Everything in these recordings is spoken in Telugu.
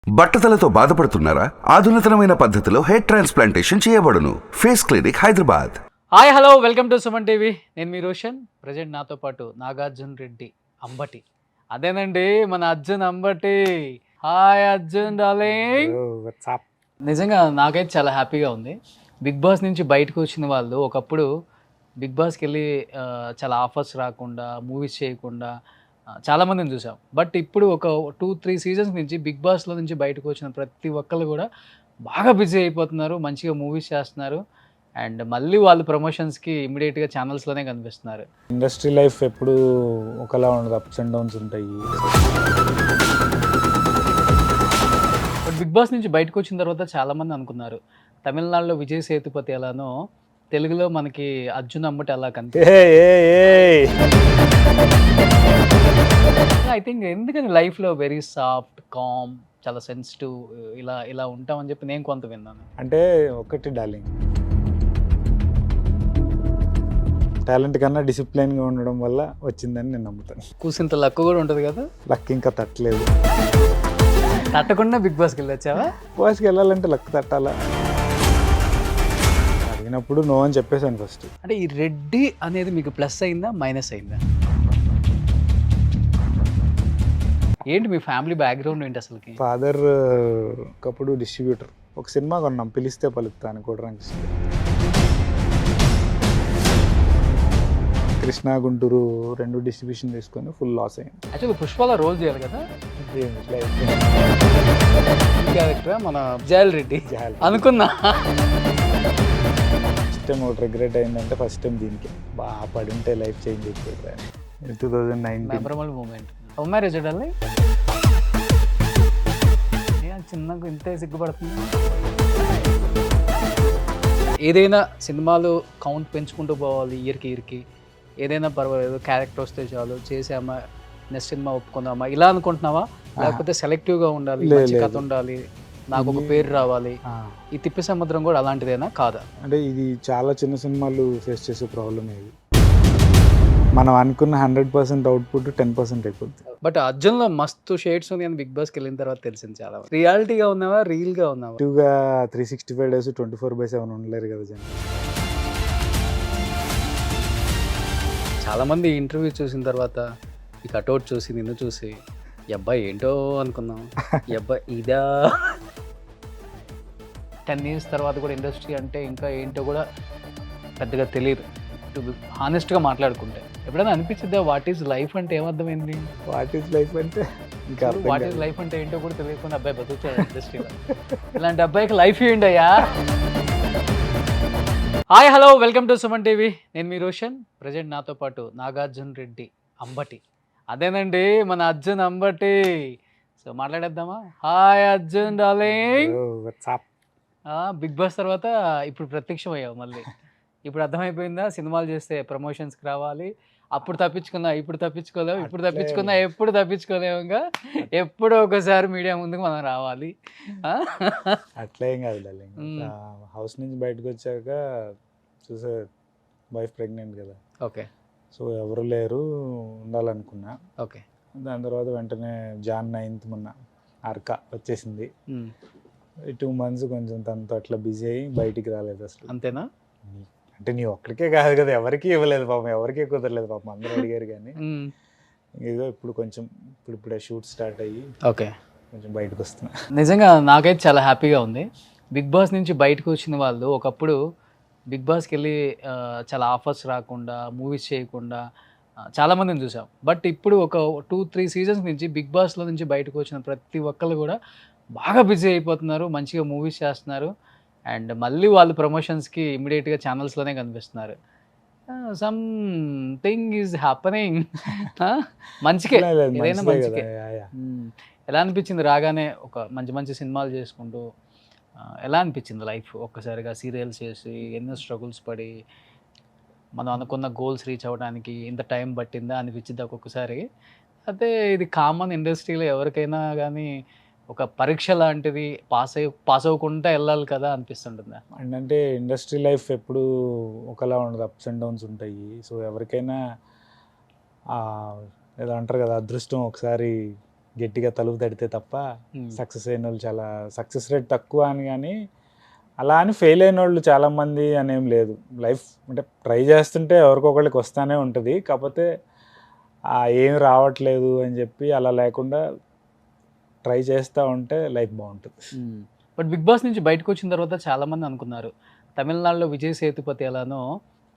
బట్టతలతో బాధపడుతున్నారా? ఆధునితనమైన పద్ధతిలో హెయిర్ ట్రాన్స్ప్లాంటేషన్ చేయబడును. Face clinic, Hyderabad. Hi hello welcome to Suman TV. నేను మీ రోషన్. ప్రజెంట్ నాతో పాటు నాగార్జున రెడ్డి అంబటి. అదేనండి మన అర్జున్ అంబటి. Hi Arjun darling. నిజంగా నాకైతే చాలా హ్యాపీగా ఉంది. బిగ్ బాస్ నుంచి బయటకు వచ్చిన వాళ్ళు ఒకప్పుడు బిగ్ బాస్కి వెళ్ళి చాలా ఆఫర్స్ రాకుండా, మూవీస్ చేయకుండా చాలామందిని చూసాం. బట్ ఇప్పుడు ఒక 2-3 సీజన్స్ నుంచి బిగ్ బాస్లో నుంచి బయటకు వచ్చిన ప్రతి ఒక్కళ్ళు కూడా బాగా బిజీ అయిపోతున్నారు, మంచిగా మూవీస్ చేస్తున్నారు. అండ్ మళ్ళీ వాళ్ళు ప్రమోషన్స్కి ఇమీడియట్గా ఛానల్స్లోనే కనిపిస్తున్నారు. ఇండస్ట్రీ లైఫ్ ఎప్పుడు ఒకలా ఉండదు, అప్స్ అండ్ డౌన్స్ ఉంటాయి. బట్ బిగ్ బాస్ నుంచి బయటకు వచ్చిన తర్వాత చాలామంది అనుకున్నారు తమిళనాడులో విజయ్ సేతుపతి ఎలానో తెలుగులో మనకి అర్జున్ అంబటి అలా కనిపిస్తుంది. ఐ థింక్ ఎందుకని లైఫ్లో వెరీ సాఫ్ట్, కామ్, చాలా సెన్సిటివ్ ఇలా ఇలా ఉంటామని చెప్పి నేను కొంత విన్నాను. అంటే ఒకటి డార్లింగ్, టాలెంట్ కన్నా డిసిప్లైన్గా ఉండడం వల్ల వచ్చిందని నేను నమ్ముతాను. కూసింత లక్ కూడా ఉంటుంది కదా. లక్ ఇంకా తట్టలేదు. తట్టకుండా బిగ్ బాస్కి వెళ్ళొచ్చావా? బాస్కి వెళ్ళాలంటే లక్ తట్టాలా? అడిగినప్పుడు నో అని చెప్పేసాను ఫస్ట్. అంటే ఈ రెడ్డి అనేది మీకు ప్లస్ అయిందా, మైనస్ అయిందా? ఏంటి మీ ఫ్యామిలీ బ్యాక్గ్రౌండ్ ఏంటి అసలుకి? ఫాదర్ ఒకప్పుడు డిస్ట్రిబ్యూటర్. ఒక సినిమా కొన్నాం, పిలిస్తే పలుకుతా అని కూడా కృష్ణా గుంటూరు 2 డిస్ట్రిబ్యూషన్ తీసుకొని ఫుల్ లాస్ అయింది. యాక్చువల్లీ పుష్పలో రోల్ చేయాలి కదా క్యారెక్టర్ మన జయల్ రెడ్డి అనుకున్నా. ఫస్ట్ టైం ఒకటి రిగ్రెట్ అయిందంటే ఫస్ట్ టైం దీనికి బాగా పడింటే లైఫ్ చేంజ్ అయిపోయింది. 2019 మెమరబుల్ మూమెంట్. లవ్ మ్యారేజ్ అడాలి చిన్నగా ఇంతే సిగ్గుపడుతుంది. ఏదైనా సినిమాలు కౌంట్ పెంచుకుంటూ పోవాలి ఇయర్కి. ఏదైనా పర్వాలేదు, క్యారెక్టర్ వస్తే చాలు, చేసామా నెక్స్ట్ సినిమా ఒప్పుకుందామా ఇలా అనుకుంటున్నావా? లేకపోతే సెలెక్టివ్గా ఉండాలి, మంచి కథ ఉండాలి, నాకు ఒక పేరు రావాలి? ఈ తిప్పి సముద్రం కూడా అలాంటిదేనా కాదా? అంటే ఇది చాలా చిన్న సినిమాలు ఫేస్ చేసే ప్రాబ్లమ్ ఇది. మనం అనుకున్న 100% అవుట్పుట్ 10% అయిపోద్ది. బట్ అర్జున్లో మస్తు షేడ్స్ ఉంది అని బిగ్ బాస్కి వెళ్ళిన తర్వాత తెలిసింది. చాలా రియాలిటీగా ఉన్నావా, రియల్గా ఉన్నావా? 365 days 24/7 ఉండలేరు కదా జనం. చాలామంది ఇంటర్వ్యూ చూసిన తర్వాత ఈ కట్అవుట్ చూసి నిన్ను చూసి ఈ అబ్బాయి ఏంటో అనుకున్నాం, ఈ అబ్బాయి ఇదా 10 years తర్వాత కూడా ఇండస్ట్రీ అంటే ఇంకా ఏంటో కూడా పెద్దగా తెలియదు. హానెస్ట్గా మాట్లాడుకుంటే ఎప్పుడైనా అనిపించిందా వాట్ ఈజ్ లైఫ్ అంటే ఏమర్థమైంది? వాట్ ఈజ్ లైఫ్ అంటే ఇంకా వాట్ ఈజ్ లైఫ్ అంటే ఏంటో కూడా తెలియకుండా అబ్బాయి బతుకుతాడు ఇండస్ట్రీలో. ఇలాంటి అబ్బాయికి లైఫ్ ఇవ్వండి అయ్యా. Hi hello welcome to Suman TV. నేను మీ రోషన్. ప్రజెంట్ నాతో పాటు నాగార్జున రెడ్డి అంబటి. అదేనండి మన అర్జున్ అంబటి. సో మాట్లాడేద్దామా? Hi Arjun darling. Bigg Boss తర్వాత ఇప్పుడు ప్రత్యక్షం అయ్యావు మళ్ళీ. ఇప్పుడు అర్థమైపోయిందా సినిమాలు చేస్తే ప్రమోషన్స్కి రావాలి, అప్పుడు తప్పించుకున్నా ఇప్పుడు తప్పించుకోలేవు, ఇప్పుడు తప్పించుకున్నా ఎప్పుడు తప్పించుకోలేము, ఇంకా ఎప్పుడో ఒకసారి మీడియా ముందుకు మనం రావాలి. అట్లా ఏం కాదు డార్లింగ్. హౌస్ నుంచి బయటకు వచ్చాక చూసే వైఫ్ ప్రెగ్నెంట్ కదా. ఓకే. సో ఎవరు లేరు, ఉండాలనుకున్నా. ఓకే. దాని తర్వాత వెంటనే Jan 9th మొన్న అర్క వచ్చేసింది. 2 months కొంచెం తనతో అట్లా బిజీ అయ్యి బయటికి రాలేదు అసలు. అంతేనా? అంటే నీ ఒక్కడికే కాదు కదా, ఎవరికి ఇవ్వలేదు పాపం, ఎవరికీ కుదరలేదు పాపం, అందరూ అడిగారు. కానీ ఏదో ఇప్పుడు కొంచెం ఇప్పుడే షూట్ స్టార్ట్ అయ్యి ఓకే కొంచెం బయటకు వస్తున్నా. నిజంగా నాకైతే చాలా హ్యాపీగా ఉంది. బిగ్ బాస్ నుంచి బయటకు వచ్చిన వాళ్ళు ఒకప్పుడు బిగ్ బాస్కి వెళ్ళి చాలా ఆఫర్స్ రాకుండా, మూవీస్ చేయకుండా చాలామందిని చూసాం. బట్ ఇప్పుడు ఒక 2-3 సీజన్స్ నుంచి బిగ్ బాస్లో నుంచి బయటకు వచ్చిన ప్రతి ఒక్కళ్ళు కూడా బాగా బిజీ అయిపోతున్నారు, మంచిగా మూవీస్ చేస్తున్నారు. అండ్ మళ్ళీ వాళ్ళు ప్రమోషన్స్కి ఇమీడియట్గా ఛానల్స్లోనే కనిపిస్తున్నారు. Something is happening. మంచిగా ఏదైనా మంచిగా. ఎలా అనిపించింది రాగానే ఒక మంచి మంచి సినిమాలు చేసుకుంటూ? ఎలా అనిపించింది లైఫ్ ఒక్కసారిగా సీరియల్స్ చేసి ఎన్నో స్ట్రగుల్స్ పడి మనం అనుకున్న గోల్స్ రీచ్ అవ్వడానికి ఇంత టైం పట్టిందా అనిపించింది ఒక్కొక్కసారి? అయితే ఇది కామన్ ఇండస్ట్రీలో ఎవరికైనా కానీ ఒక పరీక్ష లాంటిది, పాస్ అవ్వకుండా వెళ్ళాలి కదా అనిపిస్తుంటుందా? అంటే ఇండస్ట్రీ లైఫ్ ఎప్పుడు ఒకలా ఉండదు, అప్స్ అండ్ డౌన్స్ ఉంటాయి. సో ఎవరికైనా ఏదో అంటారు కదా, అదృష్టం ఒకసారి గట్టిగా తలుపు తడితే తప్ప సక్సెస్ అయిన వాళ్ళు చాలా, సక్సెస్ రేట్ తక్కువ అని, కానీ అలా అని ఫెయిల్ అయిన వాళ్ళు చాలామంది అనేం లేదు. లైఫ్ అంటే ట్రై చేస్తుంటే ఎవరికొకళ్ళకి వస్తూనే ఉంటుంది. కాకపోతే ఏం రావట్లేదు అని చెప్పి అలా లేకుండా ట్రై చేస్తూ ఉంటే లైఫ్ బాగుంటుంది. బట్ బిగ్ బాస్ నుంచి బయటకు వచ్చిన తర్వాత చాలా మంది అనుకున్నారు తమిళనాడులో విజయ్ సేతుపతి ఎలానో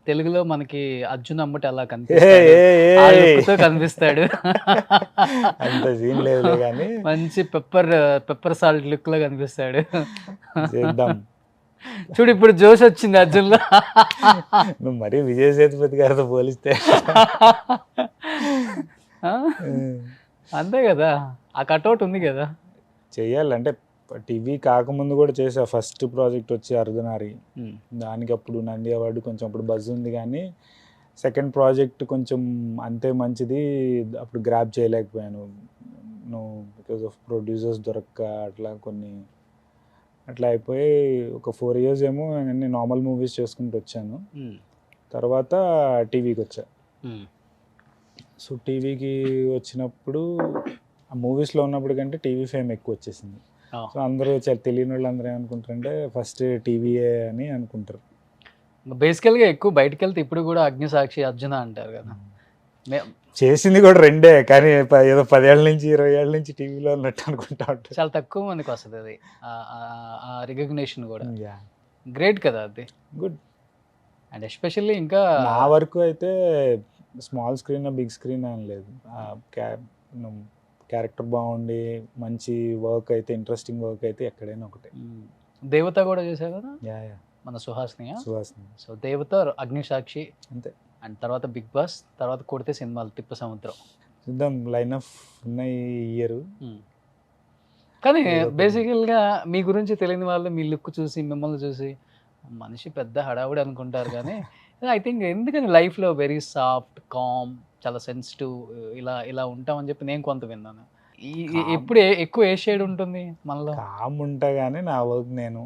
తెలుగులో మనకి అర్జున్ అంబటి అలా కనిపిస్తాడు. అంత సీన్ లేదు కానీ మంచి పెప్పర్ సాల్ట్ లుక్ లో కనిపిస్తాడు. చేద్దాం. చూడు ఇప్పుడు జోష్ వచ్చింది అర్జున్ లో. నువ్వు మరీ విజయ్ సేతుపతి గారితో పోలిస్తే అంతే కదా, ఆ కట్అవుట్ ఉంది కదా. చెయ్యాలంటే టీవీ కాకముందు కూడా చేసా. ఫస్ట్ ప్రాజెక్ట్ వచ్చి అర్ధనారి, దానికి అప్పుడు నంది అవార్డు కొంచెం అప్పుడు బజ్ ఉంది. కానీ సెకండ్ ప్రాజెక్ట్ కొంచెం అంతే మంచిది, అప్పుడు గ్రాప్ చేయలేకపోయాను. బికాజ్ ఆఫ్ ప్రొడ్యూసర్స్ దొరక్క అట్లా అయిపోయి ఒక 4 years ఏమో అన్ని నార్మల్ మూవీస్ చేసుకుంటూ వచ్చాను. తర్వాత టీవీకి వచ్చా. సో టీవీకి వచ్చినప్పుడు ఆ మూవీస్లో ఉన్నప్పుడు కంటే టీవీ ఫేమ్ ఎక్కువ వచ్చేసింది. సో అందరూ తెలియని వాళ్ళు అందరూ ఏమనుకుంటారంటే ఫస్ట్ టీవీయే అని అనుకుంటారు. బేసికల్గా ఎక్కువ బయటకు వెళ్తే ఇప్పుడు కూడా అగ్నిసాక్షి అర్జున అంటారు కదా. చేసింది కూడా 2 కానీ ఏదో 10 ఏళ్ళ నుంచి 20 ఏళ్ళ నుంచి టీవీలో ఉన్నట్టు అనుకుంటా ఉంటారు. చాలా తక్కువ మందికి వస్తుంది అది రికగ్నిషన్ కూడా. గ్రేట్ కదా అది. గుడ్. అండ్ ఎస్పెషల్లీ ఇంకా నా వరకు అయితే స్మాల్ స్క్రీన్ బిగ్ స్క్రీన్ అని లేదు, క్యారెక్టర్ బాగుండి మంచి వర్క్ అయితే, ఇంట్రెస్టింగ్ వర్క్ అయితే ఎక్కడైనా ఒకటే. దేవత కూడా చేశారు కదా. యా మన సుహాసిని. సో దేవత, అగ్నిసాక్షి అంతే. అండ్ తర్వాత బిగ్ బాస్, తర్వాత కొడితే సినిమాలు తిప్ప సముద్రం. చూద్దాం, లైన్ ఆఫ్ ఉన్నాయి ఇయర్. కానీ బేసికల్గా మీ గురించి తెలియని వాళ్ళు మీ లుక్ చూసి మిమ్మల్ని చూసి మనిషి పెద్ద హడావుడి అనుకుంటారు. కానీ ఐ థింక్ ఎందుకని లైఫ్లో వెరీ సాఫ్ట్, కామ్, చాలా సెన్సిటివ్ ఇలా ఉంటామని చెప్పి నేను కొంత విన్నాను. ఎప్పుడు ఎక్కువ ఏ షేడ్ ఉంటుంది మనలో? కామ్ ఉంటా కానీ నా వర్క్ నేను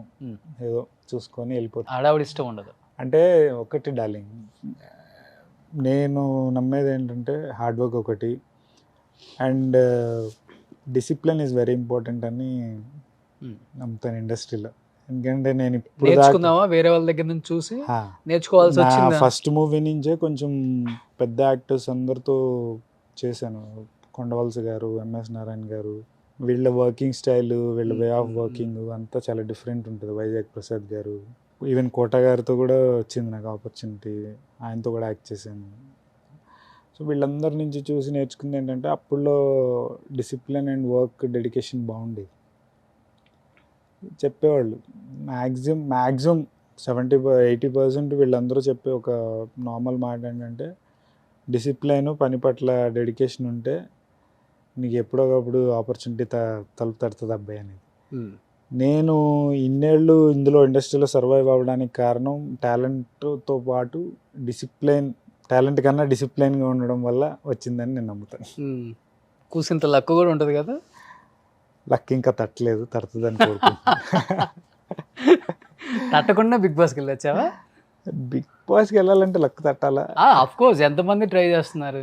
ఏదో చూసుకొని వెళ్ళిపోతాను. హడావుడి ఇష్టం ఉండదు. అంటే ఒకటి డార్లింగ్, నేను నమ్మేది ఏంటంటే హార్డ్ వర్క్ ఒకటి, and discipline is very important అని నమ్ముతాను ఇండస్ట్రీలో. ఎందుకంటే నేను ఇప్పుడు నేర్చుకున్నావా వేరే వాళ్ళ దగ్గర నుంచి చూసి నేర్చుకోవాల్సి వచ్చింది? ఫస్ట్ మూవీ నుంచే కొంచెం పెద్ద యాక్టర్స్ అందరితో చేశాను. కొండవలస గారు, ఎంఎస్ నారాయణ గారు, వీళ్ళ వర్కింగ్ స్టైల్, వీళ్ళ వే ఆఫ్ వర్కింగ్ అంతా చాలా డిఫరెంట్ ఉంటుంది. వైజాగ్ ప్రసాద్ గారు, ఈవెన్ కోట గారితో కూడా వచ్చింది నాకు ఆపర్చునిటీ, ఆయనతో కూడా యాక్ట్ చేశాను. సో వీళ్ళందరి నుంచి చూసి నేర్చుకుంది ఏంటంటే అప్పుడులో డిసిప్లిన్ అండ్ వర్క్ డెడికేషన్ బాగుండేది. చెప్పేవాళ్ళు మ్యాక్సిమం 70-80% వీళ్ళందరూ చెప్పే ఒక నార్మల్ మాట ఏంటంటే డిసిప్లైన్, పని పట్ల డెడికేషన్ ఉంటే నీకు ఎప్పుడోకప్పుడు ఆపర్చునిటీ తలుపు తడుతుంది అబ్బాయి అనేది. నేను ఇన్నేళ్ళు ఇందులో ఇండస్ట్రీలో సర్వైవ్ అవ్వడానికి కారణం టాలెంట్తో పాటు డిసిప్లైన్, టాలెంట్ కన్నా డిసిప్లైన్గా ఉండడం వల్ల వచ్చిందని నేను నమ్ముతాను. కూసింత లక్ కూడా ఉంటుంది కదా. లక్ ఇంకా తట్టలేదు, తడుతుందని కోరుకుంటున్నాను. తట్టకుండా బిగ్ బాస్కి వెళ్ళొచ్చావా? బిగ్ బాస్కి వెళ్ళాలంటే లక్ తట్టాలా? ఆఫ్ కోర్స్, ఎంతమంది ట్రై చేస్తున్నారు,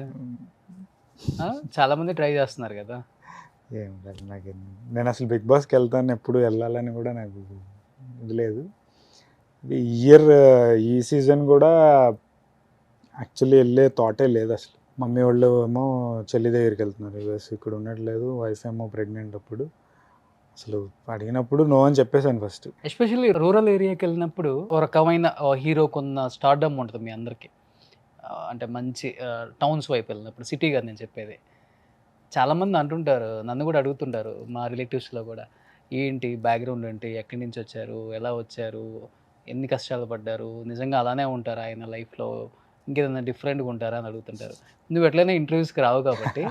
చాలా మంది ట్రై చేస్తున్నారు కదా. ఏం లేదు, నేను అసలు బిగ్ బాస్కి వెళ్తాను, ఎప్పుడు వెళ్ళాలని కూడా నాకు ఇది లేదు. ఈ సీజన్ కూడా యాక్చువల్లీ వెళ్ళే థాటే లేదు అసలు. మమ్మీ వాళ్ళు ఏమో చెల్లి దగ్గరికి వెళ్తున్నారు, ఇక్కడ ఉండట్లేదు, వైఫ్ ఏమో ప్రెగ్నెంట్. అప్పుడు అసలు అడిగినప్పుడు నో అని చెప్పేశాను ఫస్ట్. ఎస్పెషల్లీ రూరల్ ఏరియాకి వెళ్ళినప్పుడు ఒక రకమైన హీరోకు ఉన్న స్టార్డమ్ ఉంటుంది మీ అందరికీ. అంటే మంచి టౌన్స్ వైపు వెళ్ళినప్పుడు, సిటీ కాదు నేను చెప్పేది. చాలామంది అంటుంటారు, నన్ను కూడా అడుగుతుంటారు మా రిలేటివ్స్లో కూడా, ఏంటి బ్యాక్గ్రౌండ్ ఏంటి, ఎక్కడి నుంచి వచ్చారు, ఎలా వచ్చారు, ఎన్ని కష్టాలు పడ్డారు, నిజంగా అలానే ఉంటారు ఆయన లైఫ్లో, ఇంకేదైనా డిఫరెంట్గా ఉంటారా అని అడుగుతుంటారు. నువ్వు ఎట్లయినా ఇంటర్వ్యూస్కి రావు కాబట్టి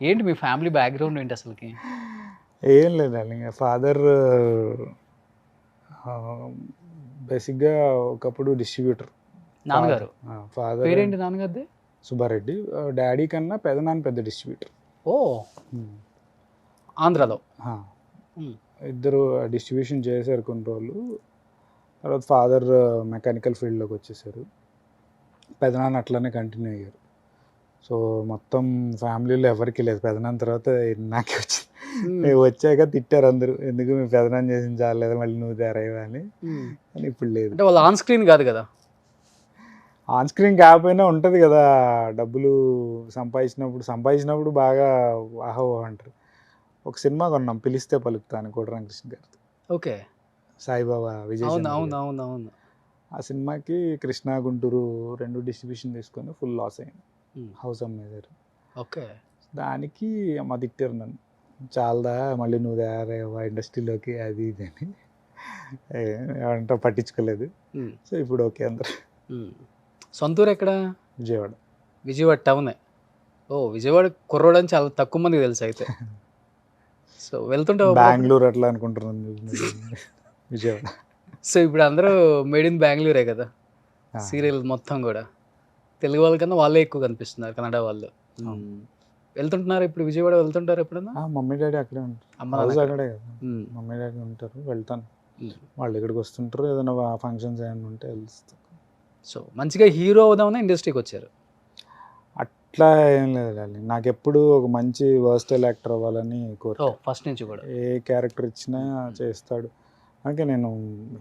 ఏంటి మీ ఫ్యామిలీ బ్యాక్గ్రౌండ్ ఏంటి అసలుకి? ఏం లేదండి, ఫాదర్ బేసిక్గా ఒకప్పుడు డిస్ట్రిబ్యూటర్. నాన్నగారు ఫాదర్ పేరేంటి? నాన్నగారిది సుబ్బారెడ్డి. డాడీ కన్నా పెదనాన్న పెద్ద డిస్ట్రిబ్యూటర్. ఓ, ఆంధ్రాలో. ఇద్దరు డిస్ట్రిబ్యూషన్ చేశారు కొన్ని రోజులు, తర్వాత ఫాదర్ మెకానికల్ ఫీల్డ్లోకి వచ్చేసారు, పెదనాన్న అట్లానే కంటిన్యూ అయ్యారు. సో మొత్తం ఫ్యామిలీలో ఎవరికి లేదు. పెదనాన్న తర్వాత నాకే వచ్చింది. వచ్చాక తిట్టారు అందరూ, ఎందుకు మీ పెదనాన్న చేసిన చాలేదు మళ్ళీ నువ్వు తయారయ్యా అని. కానీ ఇప్పుడు లేదు. అంటే వాళ్ళు ఆన్ స్క్రీన్ కాదు కదా. ఆన్ స్క్రీన్ కాకపోయినా ఉంటుంది కదా, డబ్బులు సంపాదించినప్పుడు బాగా ఆహో అంటారు. ఒక సినిమా కొన్నాం, పిలిస్తే పలుకుతాను, కోటరామకృష్ణ గారితో. ఓకే. సాయిబాబా విజయ్ అవును చంద్ర అవును గారు. అవును అవును. ఆ సినిమాకి కృష్ణా గుంటూరు 2 డిస్ట్రిబ్యూషన్ తీసుకొని ఫుల్ లాస్ అయింది. హౌస్ అమ్మేదారు. ఓకే. దానికి అమ్మ తిట్టారు నన్ను, చాలదా మళ్ళీ నువ్వు తయారయ్యావా ఇండస్ట్రీలోకి అది ఇది అని. ఏమంటా పట్టించుకోలేదు. సో ఇప్పుడు ఓకే అందరు. సొంతూరు ఎక్కడ? విజయవాడ. విజయవాడ టౌనే. ఓ విజయవాడ కుర్రోడు అని చాలా తక్కువ మందికి తెలుసు అయితే. సో వెళ్తుంటావు బెంగళూరు అట్లా అనుకుంటున్నాను. విజయవాడ. సో ఇప్పుడు అందరూ మేడ్ ఇన్ బెంగళూరే కదా సీరియల్ మొత్తం కూడా. తెలుగు వాళ్ళకన్నా వాళ్ళే ఎక్కువ కనిపిస్తున్నారు, కన్నడ వాళ్ళు. వెళ్తుంటున్నారు ఇప్పుడు విజయవాడ, వెళ్తుంటారు ఎప్పుడన్నా? మమ్మీ డాడీ అక్కడే ఉంటారు, అమ్మ హౌస్ నాన్న అక్కడే కదా. మమ్మీ డాడీ ఉంటారు, వెళ్తాను. వాళ్ళు ఇక్కడికి వస్తుంటారు, ఏదైనా ఫంక్షన్స్ ఏమైనా ఉంటే వెళ్తాను. సో మంచిగా హీరో అవుదామని ఇండస్ట్రీకి వచ్చారు. అట్లా ఏం లేదు డార్లింగ్, నాకు ఎప్పుడు ఒక మంచి వర్స్టైల్ యాక్టర్ అవ్వాలని కోరిక. ఫస్ట్ నుంచి కూడా ఏ క్యారెక్టర్ ఇచ్చినా చేస్తాడు. అందుకే నేను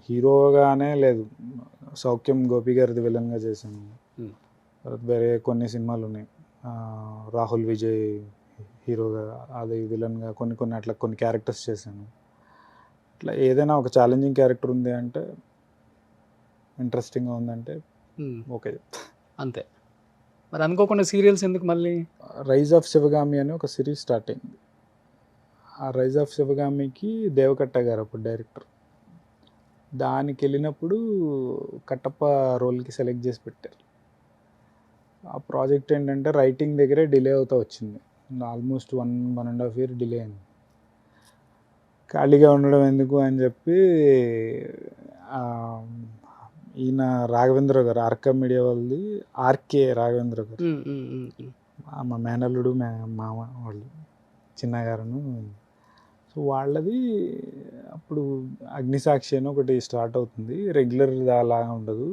హీరోగానే లేదు, సౌఖ్యం గోపి గారిది విలన్గా చేశాను. వేరే కొన్ని సినిమాలు ఉన్నాయి, రాహుల్ విజయ్ హీరోగా, అది విలన్గా కొన్ని అట్లా కొన్ని క్యారెక్టర్స్ చేశాను. అట్లా ఏదైనా ఒక ఛాలెంజింగ్ క్యారెక్టర్ ఉంది అంటే, ఇంట్రెస్టింగ్గా ఉందంటే ఓకే చెప్తా అంతే. మరి అనుకోకుండా సీరియల్స్ ఎందుకు మళ్ళీ? రైజ్ ఆఫ్ శివగామి అని ఒక సిరీస్ స్టార్ట్ అయింది. ఆ రైజ్ ఆఫ్ శివగామికి దేవకట్ట గారు అప్పుడు డైరెక్టర్. దానికి వెళ్ళినప్పుడు కట్టప్ప రోల్కి సెలెక్ట్ చేసి పెట్టారు. ఆ ప్రాజెక్ట్ ఏంటంటే రైటింగ్ దగ్గరే డిలే అవుతూ వచ్చింది, ఆల్మోస్ట్ 1.5 year డిలే అయింది. ఖాళీగా ఉండడం ఎందుకు అని చెప్పి ఈయన రాఘవేంద్ర గారు, ఆర్కా మీడియా వాళ్ళది, ఆర్కే రాఘవేంద్ర గారు, మా మేనల్లుడు మామ వాళ్ళు చిన్నగారును. సో వాళ్ళది అప్పుడు అగ్నిసాక్షి అని ఒకటి స్టార్ట్ అవుతుంది, రెగ్యులర్ అలా ఉండదు,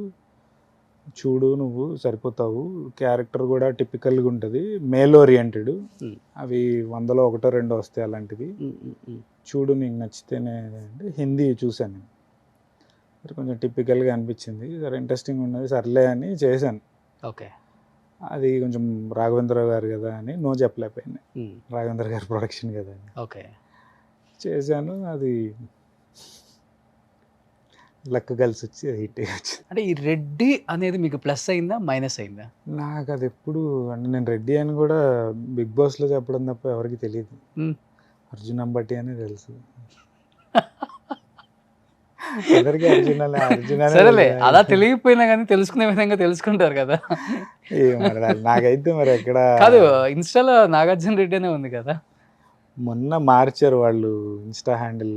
చూడు నువ్వు సరిపోతావు, క్యారెక్టర్ కూడా టిపికల్గా ఉంటుంది, మేల్ ఓరియంటెడ్, అవి 100లో 1 2 వస్తాయి అలాంటివి, చూడు నీకు నచ్చితేనే అంటే. హిందీ చూశాను నేను, కొంచెం టిపికల్గా అనిపించింది, సరే ఇంట్రెస్టింగ్ ఉన్నది సర్లే అని చేశాను. ఓకే. అది కొంచెం రాఘవేంద్రరావు గారు కదా అని నో చెప్పలేకపోయింది, రాఘవేంద్ర గారి ప్రొడక్షన్ కదా అని. ఓకే. చేశాను, అది లక్ కలిసి వచ్చి హిట్ వచ్చింది. అంటే ఈ రెడ్డి అనేది మీకు ప్లస్ అయిందా మైనస్ అయిందా? నాకు అది ఎప్పుడు అంటే, నేను రెడ్డి అని కూడా బిగ్ బాస్లో చెప్పడం తప్ప ఎవరికి తెలియదు. అర్జున్ అంబటి అని తెలుసు. సరేలే, అలా తెలియకపోయినా కానీ తెలుసుకునే విధంగా తెలుసుకుంటారు కదా. నాకైతే మరి ఎక్కడ కాదు, ఇన్స్టాలో నాగార్జున రెడ్డి అనే ఉంది కదా. మొన్న మార్చారు వాళ్ళు, ఇన్స్టా హ్యాండిల్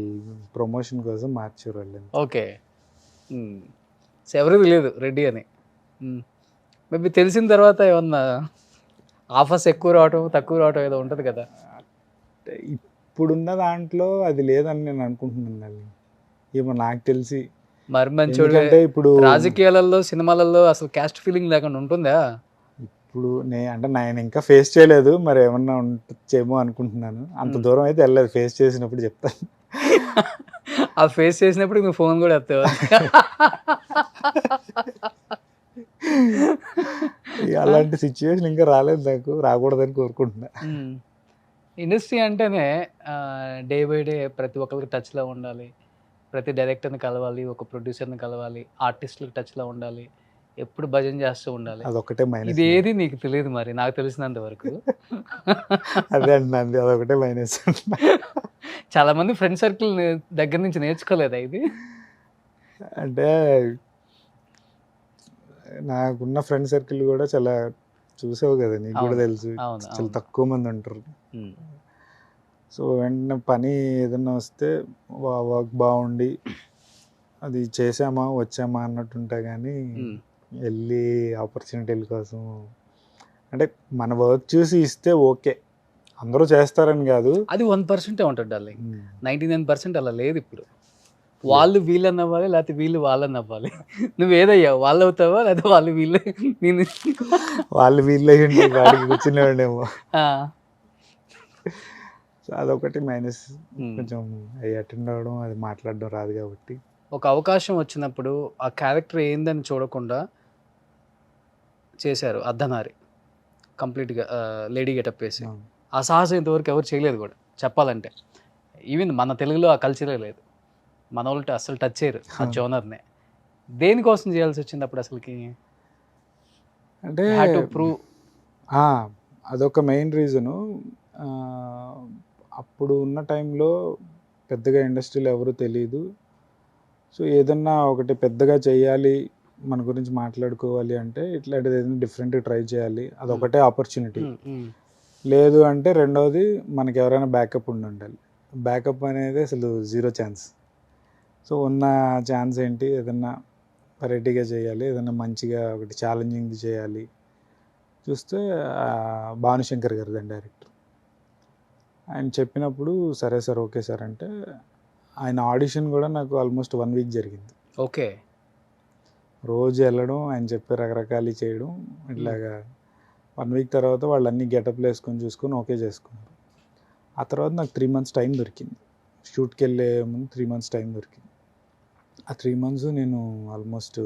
ప్రమోషన్ కోసం మార్చారు వాళ్ళు. ఓకే. సో ఎవరు తెలియదు రెడ్డి అని. మేబీ తెలిసిన తర్వాత ఏమన్నా ఆఫర్స్ ఎక్కువ రావటం తక్కువ రావటం ఏదో ఉంటుంది కదా. ఇప్పుడున్న దాంట్లో అది లేదని నేను అనుకుంటున్నాను. ఏమో నాకు తెలిసి మరి మంచోడు. ఇప్పుడు రాజకీయాలలో సినిమాలలో అసలు క్యాస్ట్ ఫీలింగ్ లేకుండా ఉంటుందా? ఇప్పుడు నేను ఇంకా ఫేస్ చేయలేదు, మరి ఏమన్నా ఉండొచ్చేమో అనుకుంటున్నాను. అంత దూరం అయితే వెళ్ళలేదు, ఫేస్ చేసినప్పుడు చెప్తాను. ఆ ఫేస్ చేసినప్పుడు మీ ఫోన్ కూడా ఎత్తావు. అలాంటి సిచ్యువేషన్ ఇంకా రాలేదు, నాకు రాకూడదని కోరుకుంటున్నా. ఇండస్ట్రీ అంటేనే డే బై డే ప్రతి ఒక్కరికి టచ్లో ఉండాలి, ప్రతి డైరెక్టర్ని కలవాలి, ఒక ప్రొడ్యూసర్ని కలవాలి, ఆర్టిస్టులకు టచ్లో ఉండాలి, ఎప్పుడు భజన చేస్తూ ఉండాలి. అదొకటే మైనస్. ఇది ఏది నీకు తెలియదు మరి, నాకు తెలిసినంత వరకు. అదే అండి, అదొకటే మైనస్. చాలా మంది ఫ్రెండ్ సర్కిల్ దగ్గర నుంచి నేర్చుకోలేదా ఇది? అంటే నాకున్న ఫ్రెండ్ సర్కిల్ కూడా చాలా చూసావు కదా, నీకు కూడా తెలుసు, చాలా తక్కువ మంది ఉంటారు. సో వెంటనే పని ఏదన్నా వస్తే వర్క్ బాగుండి అది చేసామా వచ్చామా అన్నట్టు ఉంటా, కానీ వెళ్ళి ఆపర్చునిటీల కోసం అంటే మన వర్క్ చూసి ఇస్తే ఓకే, అందరూ చేస్తారని కాదు, అది 1% ఉంటుంది డార్లింగ్. 99% అలా లేదు ఇప్పుడు. వాళ్ళు వీళ్ళని అవ్వాలి, లేకపోతే వీళ్ళు వాళ్ళని అవ్వాలి. నువ్వు ఏదయ్యావు? వాళ్ళు అవుతావా, లేకపోతే వాళ్ళు వీళ్ళు నేను? వాళ్ళు వీళ్ళు అయ్యి ఉంటే వాడికి కూర్చునేవాడేమో. ఆ. సో అదొకటి మైనస్. ఉమ్. కొంచెం అవి అటెండ్ అవ్వడం, అది మాట్లాడడం రాదు కాబట్టి. ఒక అవకాశం వచ్చినప్పుడు ఆ క్యారెక్టర్ ఏందని చూడకుండా చేశారు అర్ధనారి, కంప్లీట్గా లేడీ గెటప్ వేసి. అవును. ఆ సాహసం ఇంతవరకు ఎవరు చేయలేదు కూడా చెప్పాలంటే. ఈవెన్ మన తెలుగులో ఆ కల్చరే లేదు, మన వాళ్ళు అసలు టచ్ చేయరు ఆ జోనర్ని. దేనికోసం చేయాల్సి వచ్చింది అప్పుడు అసలుకి? అంటే టు ప్రూవ్. ఆ, అదొక మెయిన్ రీజను. అప్పుడు ఉన్న టైంలో పెద్దగా ఇండస్ట్రీలో ఎవరు తెలియదు. సో ఏదన్నా ఒకటి పెద్దగా చేయాలి, మన గురించి మాట్లాడుకోవాలి అంటే ఇట్లాంటిది ఏదైనా డిఫరెంట్ ట్రై చేయాలి, అదొకటే ఆపర్చునిటీ. లేదు అంటే రెండవది మనకి ఎవరైనా బ్యాకప్ ఉండాలి. బ్యాకప్ అనేది అసలు జీరో ఛాన్స్. సో ఉన్న ఛాన్స్ ఏంటి, ఏదన్నా వెరైటీగా చేయాలి, ఏదన్నా మంచిగా ఒకటి ఛాలెంజింగ్ది చేయాలి. చూస్తే భానుశంకర్ గారు దాని డైరెక్టర్. ఆయన చెప్పినప్పుడు సరే సార్, ఓకే సార్ అంటే, ఆయన ఆడిషన్ కూడా నాకు ఆల్మోస్ట్ 1 వీక్ జరిగింది. ఓకే. రోజు వెళ్ళడం, ఆయన చెప్పే రకరకాలు చేయడం, ఇట్లాగా 1 వీక్ తర్వాత వాళ్ళు అన్ని గెటప్లు వేసుకొని చూసుకొని ఓకే చేసుకున్నారు. ఆ తర్వాత నాకు 3 months టైం దొరికింది. షూట్కి వెళ్ళే ముందు 3 months టైం దొరికింది. ఆ 3 months నేను ఆల్మోస్ట్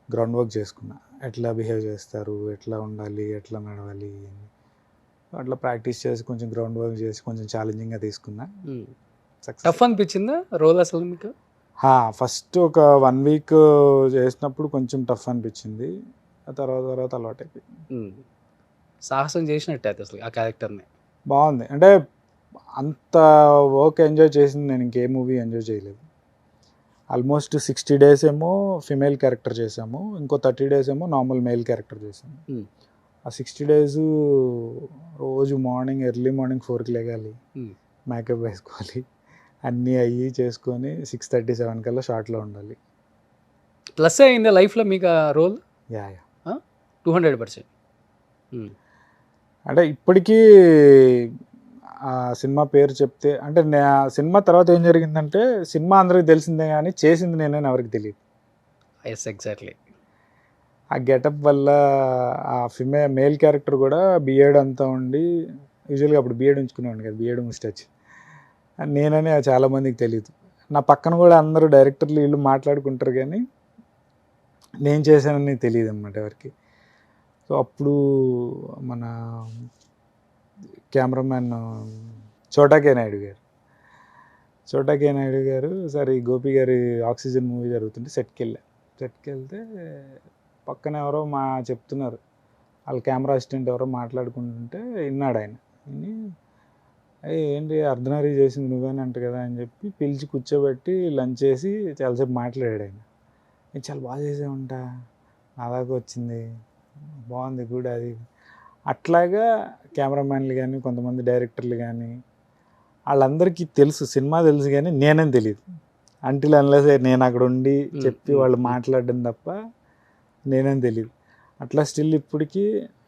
గ్రౌండ్ వర్క్ చేసుకున్నా. ఎట్లా బిహేవ్ చేస్తారు, ఎట్లా ఉండాలి, ఎట్లా నడవాలి అని. అట్లా ప్రాక్టీస్ చేసి కొంచెం గ్రౌండ్ వర్క్ చేసి కొంచెం ఛాలెంజింగ్గా తీసుకున్నా. Tough success. అనిపించిందా రోల్ అసలు మీకు? ఫస్ట్ ఒక 1 వీక్ చేసినప్పుడు కొంచెం టఫ్ అనిపించింది. ఆ తర్వాత అలవాటు అయిపోయింది. సాహసం చేసినట్టే అది అసలు ఆ క్యారెక్టర్ని. బాగుంది. అంటే అంత వర్క్ ఎంజాయ్ చేసింది నేను ఇంకే మూవీ ఎంజాయ్ చేయలేదు. ఆల్మోస్ట్ 60 days ఏమో ఫిమేల్ క్యారెక్టర్ చేసాము, ఇంకో 30 days ఏమో నార్మల్ మేల్ క్యారెక్టర్ చేసాము. ఆ 60 days రోజు ఎర్లీ మార్నింగ్ 4కి లేగాలి, మేకప్ వేసుకోవాలి, అన్నీ అయ్యి చేసుకొని 6:37 కల్లా షార్ట్లో ఉండాలి. ప్లస్ అయిందా లైఫ్లో మీకు ఆ రోల్? యా 200%. అంటే ఇప్పటికీ ఆ సినిమా పేరు చెప్తే, అంటే ఆ సినిమా తర్వాత ఏం జరిగిందంటే, సినిమా అందరికి తెలిసిందే కానీ చేసింది నేనని ఎవరికి తెలియదు. Yes, exactly. ఆ గెటప్ వల్ల ఆ మేల్ క్యారెక్టర్ కూడా బియర్డ్ అంతా ఉండి, యూజువల్గా అప్పుడు బియర్డ్ ఉంచుకునేవాడిని కదా, బియర్డ్ ముస్టాచ్ నేనని చాలామందికి తెలియదు. నా పక్కన కూడా అందరూ డైరెక్టర్లు వీళ్ళు మాట్లాడుకుంటారు కానీ నేను చేశానని తెలియదు అన్నమాట ఎవరికి. సో అప్పుడు మన కెమెరామ్యాన్ చోటా కే నాయుడు గారు సరే ఈ గోపి గారి ఆక్సిజన్ మూవీ జరుగుతుంటే సెట్కి వెళ్తే పక్కన ఎవరో చెప్తున్నారు, వాళ్ళ కెమెరా అసిస్టెంట్ ఎవరో మాట్లాడుకుంటుంటే విన్నాడు ఆయన. విని ఏంటి అర్ధనారీ చేసింది నువ్వేనంట అంట కదా అని చెప్పి పిలిచి కూర్చోబెట్టి లంచ్ చేసి చాలాసేపు మాట్లాడాడు ఆయన. నేను చాలా బాగా చేసామంట, నా దాకా వచ్చింది, బాగుంది గుడ్ అది. అట్లాగా కెమెరామ్యాన్లు కానీ కొంతమంది డైరెక్టర్లు కానీ వాళ్ళందరికీ తెలుసు, సినిమా తెలుసు కానీ నేనేం తెలియదు. అంటిల్ అన్లెస్ నేను అక్కడ ఉండి చెప్పి వాళ్ళు మాట్లాడడం తప్ప నేనేం తెలియదు. అట్లా స్టిల్ ఇప్పటికీ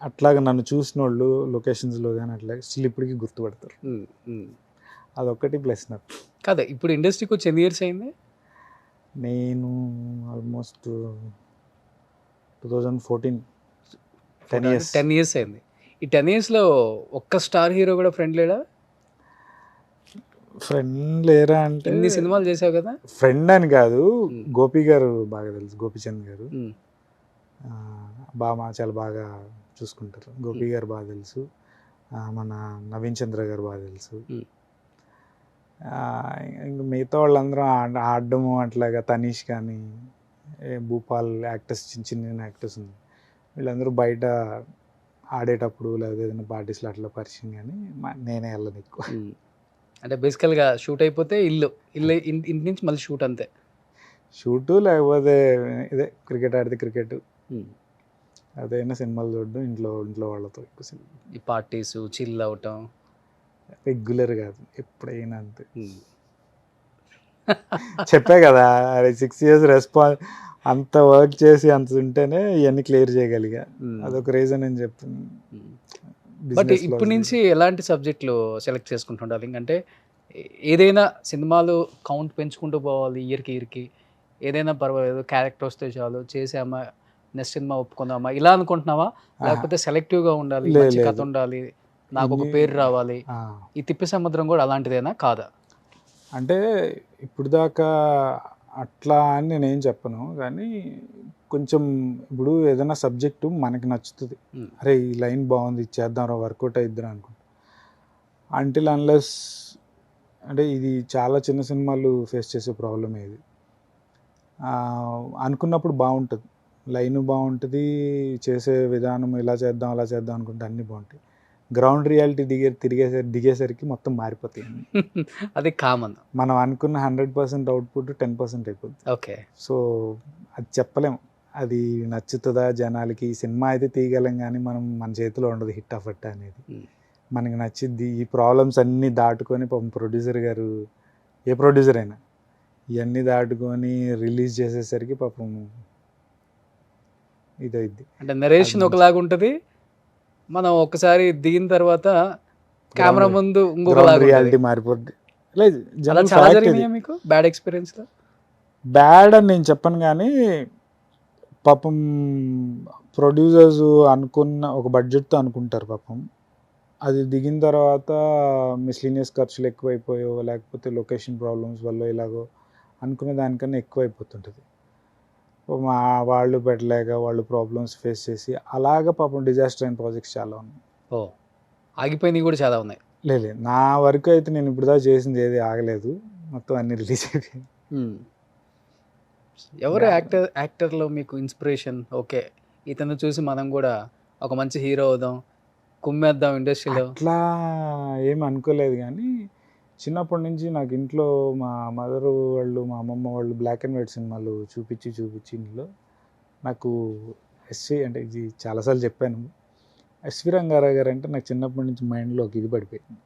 అట్లాగా నన్ను చూసిన వాళ్ళు లొకేషన్స్లో కానీ అట్లా స్టిల్ ఇప్పటికీ గుర్తుపడతారు. అదొక్కటి ప్లస్ నాకు. కాదా ఇప్పుడు ఇండస్ట్రీకి వచ్చి ఎన్ని ఇయర్స్ అయింది? నేను ఆల్మోస్ట్ 2014, 10 years అయింది. ఈ 10 yearsలో ఒక్క స్టార్ హీరో కూడా ఫ్రెండ్ లేడా? ఫ్రెండ్ లేరా అంటే, ఇన్ని సినిమాలు చేసావు కదా. ఫ్రెండ్ అని కాదు, గోపి గారు బాగా తెలుసు, గోపిచంద్ గారు చాలా బాగా చూసుకుంటారు. గోపి గారు బాగా తెలుసు, మన నవీన్ చంద్ర గారు బాగా తెలుసు. ఇంకా మిగతా వాళ్ళందరూ ఆడడము అట్లాగా, తనీష్ కానీ భూపాల్ యాక్టర్స్, చిన్న యాక్టర్స్ ఉంది, వీళ్ళందరూ బయట ఆడేటప్పుడు లేదా ఏదైనా పార్టీస్లో అట్లా పరిచయం, కానీ నేనే వెళ్ళను ఎక్కువ. అంటే బేసికల్గా షూట్ అయిపోతే ఇంటి నుంచి మళ్ళీ షూట్ అంతే. షూటు లేకపోతే ఇదే క్రికెట్ ఆడితే క్రికెట్, అదైనా సినిమాలు చూడడం ఇంట్లో వాళ్ళతో ఎక్కువ. ఈ పార్టీస్ చిల్ అవటం రెగ్యులర్ కాదు, ఎప్పుడైనా అంతే. చెప్పే కదా 6 years అంత వర్క్ చేసి అంత ఉంటేనే ఇవన్నీ క్లియర్ చేయగలిగా, అదొక రీజన్ అని చెప్తున్నాను. బట్ ఇప్పటి నుంచి ఎలాంటి సబ్జెక్టులు సెలెక్ట్ చేసుకుంటుండాలి? అంటే ఏదైనా సినిమాలు కౌంట్ పెంచుకుంటూ పోవాలి ఇయర్కి ఏదైనా పర్వాలేదు, క్యారెక్టర్ వస్తే చాలు చేసామా, నెక్స్ట్ సినిమా ఒప్పుకుందామా ఇలా అనుకుంటున్నావా? లేకపోతే సెలెక్టివ్గా ఉండాలి, మంచి కథ ఉండాలి, నాకు ఒక పేరు రావాలి, ఈ తిప్పి సముద్రం కూడా అలాంటిదేనా కాదా? అంటే ఇప్పుడు దాకా అట్లా అని నేనేం చెప్పను, కానీ కొంచెం ఇప్పుడు ఏదైనా సబ్జెక్టు మనకి నచ్చుతుంది, అరే ఈ లైన్ బాగుంది చేద్దాం వర్కౌట్ అయిద్దాం అనుకుంటా. అంటిల్ అన్లెస్ అంటే ఇది చాలా చిన్న సినిమాలు ఫేస్ చేసే ప్రాబ్లమే ఇది. అనుకున్నప్పుడు బాగుంటుంది, లైన్ బాగుంటుంది, చేసే విధానం ఇలా చేద్దాం అలా చేద్దాం అనుకుంటే అన్నీ బాగుంటాయి. గ్రౌండ్ రియాలిటీ దిగేసరికి మొత్తం మారిపోతాయి. అది కామన్. మనం అనుకున్న 100% అవుట్పుట్ 10% అయిపోద్ది. ఓకే. సో అది చెప్పలేం, అది నచ్చుతుందా జనాలకి. సినిమా అయితే తీయగలం కానీ మనం మన చేతిలో ఉండదు హిట్ అఫట్ అనేది. మనకి నచ్చిద్ది. ఈ ప్రాబ్లమ్స్ అన్నీ దాటుకొని పాపం ప్రొడ్యూసర్ గారు, ఏ ప్రొడ్యూసర్ అయినా ఇవన్నీ దాటుకొని రిలీజ్ చేసేసరికి పాపం ఇదైద్ది. అంటే నరేషన్ ఒకలాగా ఉంటుంది, మనం ఒకసారి దిగిన తర్వాత కెమెరా ముందు ఇంకొకలాగా రియాలిటీ మారిపోద్ది. లేదు చాలా జరిగినాయా మీకు బ్యాడ్ ఎక్స్పీరియన్స్? బ్యాడ్ అని నేను చెప్పను, కానీ పాపం ప్రొడ్యూసర్స్ అనుకున్న ఒక బడ్జెట్తో అనుకుంటారు పాపం. అది దిగిన తర్వాత మిస్లీనియస్ ఖర్చులు ఎక్కువైపోయో లేకపోతే లొకేషన్ ప్రాబ్లమ్స్ వల్ల ఇలాగో అనుకునే దానికన్నా ఎక్కువైపోతుంటుంది. మా వాళ్ళు పెట్టలేక వాళ్ళు ప్రాబ్లమ్స్ ఫేస్ చేసి అలాగ పాపం డిజాస్టర్ అయిన ప్రాజెక్ట్స్ చాలా ఉన్నాయి. ఆగిపోయినవి కూడా చాలా ఉన్నాయి. లేదు నా వరకు అయితే నేను ఇప్పుడు దాకా చేసింది ఏది ఆగలేదు, మొత్తం అన్ని రిలీజ్ అయిపోయింది. ఎవరు యాక్టర్లో మీకు ఇన్స్పిరేషన్? ఓకే ఇతను చూసి మనం కూడా ఒక మంచి హీరో అవుదాం, కుమ్మేద్దాం ఇండస్ట్రీలో, అట్లా ఏమి అనుకోలేదు. కానీ చిన్నప్పటి నుంచి నాకు ఇంట్లో మా మదరు వాళ్ళు మా అమ్మమ్మ వాళ్ళు బ్లాక్ అండ్ వైట్ సినిమాలు చూపించి ఇంట్లో నాకు ఎస్వి అంటే ఇది చాలాసార్లు చెప్పాను, ఎస్వి రంగారావు గారు అంటే నాకు చిన్నప్పటి నుంచి మైండ్లో ఒక ఇది పడిపోయింది.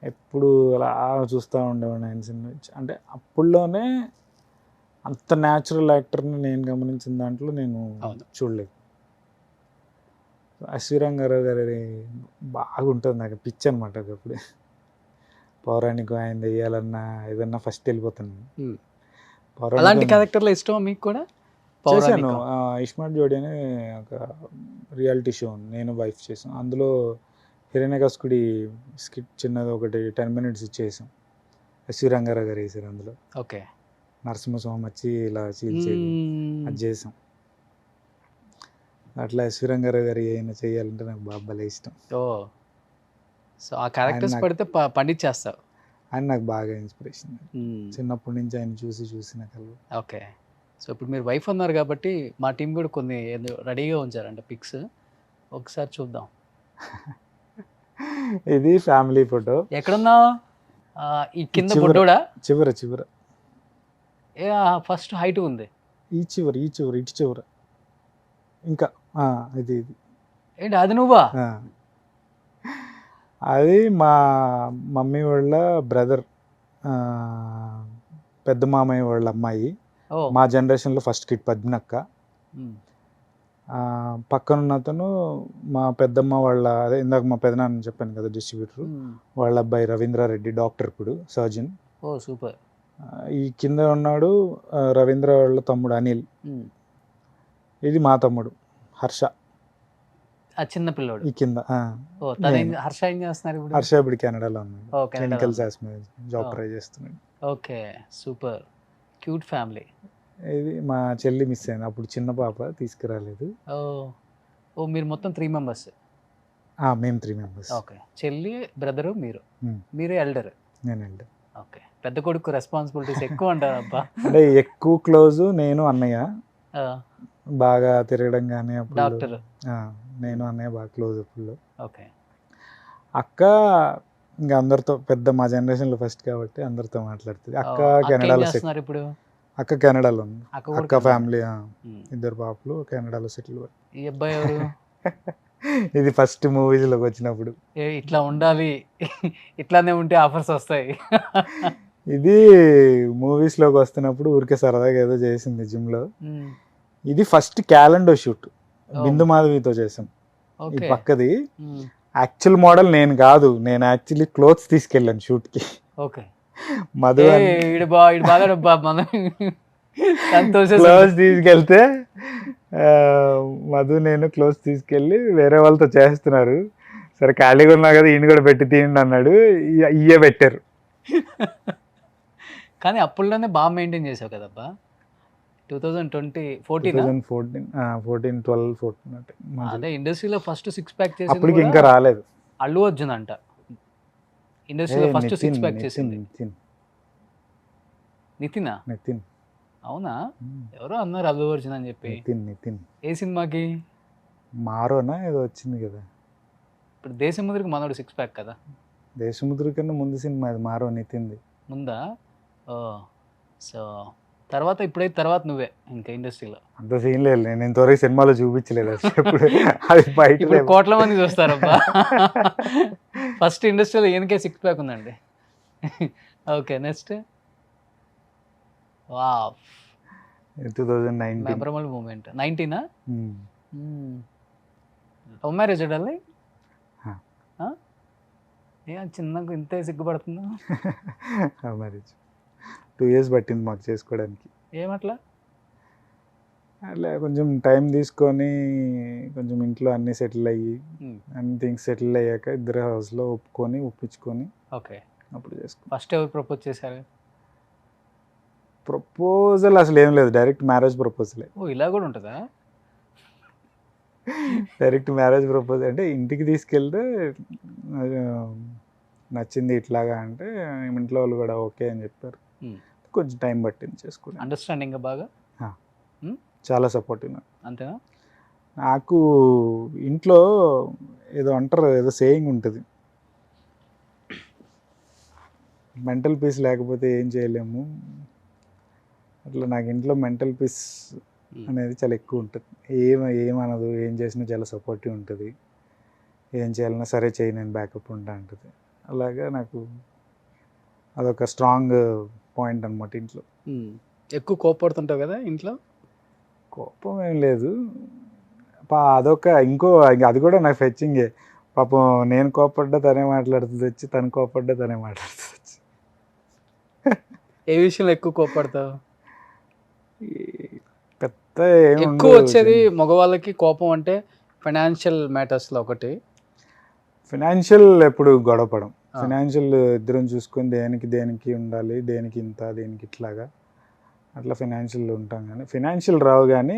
ఎప్పుడు అలా చూస్తూ ఉండేవాడిని ఆయన సినిమా. అంటే అప్పుడులోనే అంత న్యాచురల్ యాక్టర్ని నేను గమనించిన దాంట్లో నేను చూడలేదు. ఎస్వి రంగారావు గారి బాగుంటుంది, నాకు పిచ్చి అనమాట. అప్పుడే పౌరాణికం ఆయన వేయాలన్నా ఏదన్నా ఫస్ట్ వెళ్ళిపోతాను. అలాంటి క్యారెక్టర్లో ఇష్టం మీకు కూడా? చేశాను ఇస్మార్ట్ జోడి అనే ఒక రియాలిటీ షో నేను వైఫ్ చేసాను. అందులో హిరణ్యకశిపుడి స్కిట్ చిన్నది ఒకటి 10 minutes ఇచ్చేసాం. ఎస్వి రంగారావు గారు వేసారు అందులో. ఓకే. నరసింహస్వామి వచ్చి ఇలా చీల్చేది అది చేసాం. అట్లా ఎస్వి రంగారావు గారు ఏమైనా చేయాలంటే నాకు బాగా ఇష్టం. సో ఆ క్యారెక్టర్స్ పడితే పండించేస్తావు. ఆయన నాకు బాగా ఇన్స్పిరేషన్, చిన్నప్పటి నుంచి ఆయన చూసి నాకు. ఓకే. సో ఇప్పుడు మీరు వైఫ్ అన్నారు కాబట్టి మా టీం కూడా కొన్ని రెడీగా ఉంచారంట పిక్స్, ఒకసారి చూద్దాం. ఇది ఫ్యామిలీ ఫోటో. ఎక్కడున్నావు? ఈ కింద బొడ్డోడా? చివర ఫస్ట్ హైట్ ఉంది. ఈ చివర ఇటు చివర ఇంకా ఇది ఏంటి అది నువ్వా? అది మా మమ్మీ వాళ్ళ బ్రదర్, పెద్ద మామయ్య వాళ్ళ అమ్మాయి. మా జనరేషన్లో ఫస్ట్ కిడ్ పద్మినక్క. పక్కనున్న అతను మా పెద్దమ్మ వాళ్ళ, అదే ఇందాక మా పెదనాన్న చెప్పాను కదా డిస్ట్రిబ్యూటర్, వాళ్ళ అబ్బాయి రవీంద్రారెడ్డి, డాక్టర్ ఇప్పుడు సర్జన్. సూపర్. ఈ కింద ఉన్నాడు రవీంద్ర వాళ్ళ తమ్ముడు అనిల్. ఇది మా తమ్ముడు హర్ష, చిన్న పిల్లోడు. ఈ కింద హర్ష ఏం చేస్తున్నారు ఇప్పుడు? హర్ష ఇప్పుడు కెనడాలో ఉన్నాడు, క్లినికల్ జాబ్ ట్రై చేస్తున్నాడు. Okay super, cute family. ఇది మా చెల్లి మిస్ అయింది అప్పుడు, చిన్న పాప తీసుకురాలేదు. మీరు మొత్తం 3 members? మేము 3 members. ఓకే. చెల్లి, బ్రదరు, మీరే ఎల్డర్? నేను ఎల్డర్. ఓకే. పెద్ద కొడుకు రెస్పాన్సిబిలిటీస్ ఎక్కువ అంటారు అబ్బా. అంటే ఎక్కువ క్లోజ్ నేను అన్నయ్య, బాగా తిరగడం కానీ అప్పుడు డాక్టర్. నేను అన్నయ్య బాగా క్లోజ్ అప్పుడు. ఓకే. అక్క ఇంకా అందరితో పెద్ద, మా జనరేషన్లో ఫస్ట్ కాబట్టి అందరితో మాట్లాడుతుంది. అక్క కెనడాలో ఇప్పుడు, అక్క కెనడాలో ఉంది. అక్క ఫ్యామిలీ 2 పాపలు కెనడాలో సెటిల్. ఈ అబ్బాయి ఎవరు? ఇది ఫస్ట్ మూవీస్లోకి వచ్చినప్పుడు ఇట్లా ఉండాలి, ఇట్లానే ఉంటే ఆఫర్స్ వస్తాయి. ఇది మూవీస్లోకి వస్తున్నప్పుడు ఊరికే సరదాగా ఏదో చేసింది జిమ్లో. ఇది ఫస్ట్ క్యాలెండర్ షూట్ బిందు మాధవితో చేసాం. ఈ పక్కది యాక్చువల్ మోడల్ నేను కాదు, నేను యాక్చువల్లీ క్లోత్స్ తీసుకెళ్ళాను షూట్కి. ఓకే. మధు ఈడు బాగా డబ్బా మనం సంతోషం. క్లోజ్ తీసుకెళ్తే మధు నేను క్లోజ్ తీసుకెళ్ళి వేరే వాళ్ళతో చేస్తున్నారు. సరే ఖాళీగా ఉన్నా కదా ఈయన కూడా పెట్టి తీయండి అన్నాడు. ఇయ్యే పెట్టారు. కానీ అప్పుల్లోనే బాగా మెయింటైన్ చేసావు కదబ్బా. 2014 అంటే అదే ఇండస్ట్రీలో ఫస్ట్ సిక్స్ ప్యాక్ చేసింది అప్పటికి కూడా ఇంకా రాలేదు. అల్లు అర్జున్ అంట. ఇండస్ట్రీలో ఫస్ట్ సిక్స్ ప్యాక్ చేసింది నితినా? నితిన్ అవునా? ఎవరో అన్నారు అల్లు అర్జున్ అని చెప్పి. నితిన్ ఏ సినిమాకి? మారోనా ఏదో వచ్చింది కదా. ఇప్పుడు దేశముద్రికి మనోడు సిక్స్ ప్యాక్ కదా. దేశముద్ర కన్నా ముందు సినిమా అది మారో నితిన్ది. ముందా? ఓ సో ఇప్పుడైతే తర్వాత నువ్వే ఇంకా ఇండస్ట్రీలో. అంత సీన్ లేదు, నేను ఇంతవరకు సినిమాలో చూపించలేదు అసలు ఎప్పుడు. అది బయట ఇప్పుడు కోట్ల మంది చూస్తారబ్బా. ఫస్ట్ ఇండస్ట్రీలో ఈయనకే సిక్స్ ప్యాక్ ఉందండి. Okay, next. Wow, 2019 memorable moment. 19ఆ? లవ్ మ్యారేజ్ అడాలి. ఏ చిన్నగా ఇంతే సిగ్గుపడుతుందా? మ్యారేజ్ 2 years పట్టింది మాకు చేసుకోవడానికి. ఏమట్లా? అట్లా కొంచెం టైం తీసుకొని కొంచెం ఇంట్లో అన్నీ సెటిల్ అయ్యి అన్ని థింగ్స్ సెటిల్ అయ్యాక ఇద్దరు హౌస్లో ఒప్పించుకొని ఓకే అప్పుడు చేసుకో. ఫస్ట్ ఎవరు ప్రపోజ్ చేశారు? ప్రపోజల్ అసలు ఏం లేదు, డైరెక్ట్ మ్యారేజ్ ప్రపోజలే. ఓ, ఇలా కూడా ఉంటుందా? డైరెక్ట్ మ్యారేజ్ ప్రపోజ్ అంటే ఇంటికి తీసుకెళ్తే నచ్చింది ఇట్లాగా అంటే ఇంట్లో వాళ్ళు కూడా ఓకే అని చెప్పారు. కొంచెం టైం పట్టింది చేసుకుని. అండర్స్టాండింగ్ బాగా? చాలా సపోర్టివ్. అంతేనా? నాకు ఇంట్లో ఏదో అంటారు, ఏదో సేయింగ్ ఉంటుంది, మెంటల్ పీస్ లేకపోతే ఏం చేయలేము. అట్లా నాకు ఇంట్లో మెంటల్ పీస్ అనేది చాలా ఎక్కువ ఉంటుంది. ఏమనదు, ఏం చేసినా చాలా సపోర్టివ్ ఉంటుంది. ఏం చేయాలన్నా సరే చేయి, నేను బ్యాకప్ ఉంటా అంటుంది. అలాగా నాకు అదొక స్ట్రాంగ్ పాయింట్ అనమాట ఇంట్లో. ఎక్కువ కోపడుతుంటావు కదా ఇంట్లో? కోపం ఏం లేదు, అదొక అది కూడా నాకు ఫెచ్చింగే. పాపం నేను కోపడ్డా తనే మాట్లాడుతుంది వచ్చి, తను కోపడ్డా తనే మాట్లాడుతుంది వచ్చి. ఏ విషయంలో ఎక్కువ కోపడతావు? పెద్ద ఎక్కువ వచ్చేది మగవాళ్ళకి కోపం అంటే ఫైనాన్షియల్ మ్యాటర్స్లో ఒకటి. ఫైనాన్షియల్ ఎప్పుడు గొడవపడం, ఫైనాన్షియల్ ఇద్దరం చూసుకొని దేనికి ఉండాలి, దేనికి ఇంత, దేనికి ఇట్లాగా అట్లా ఫైనాన్షియల్ ఉంటాం. కానీ ఫైనాన్షియల్ రావు, కానీ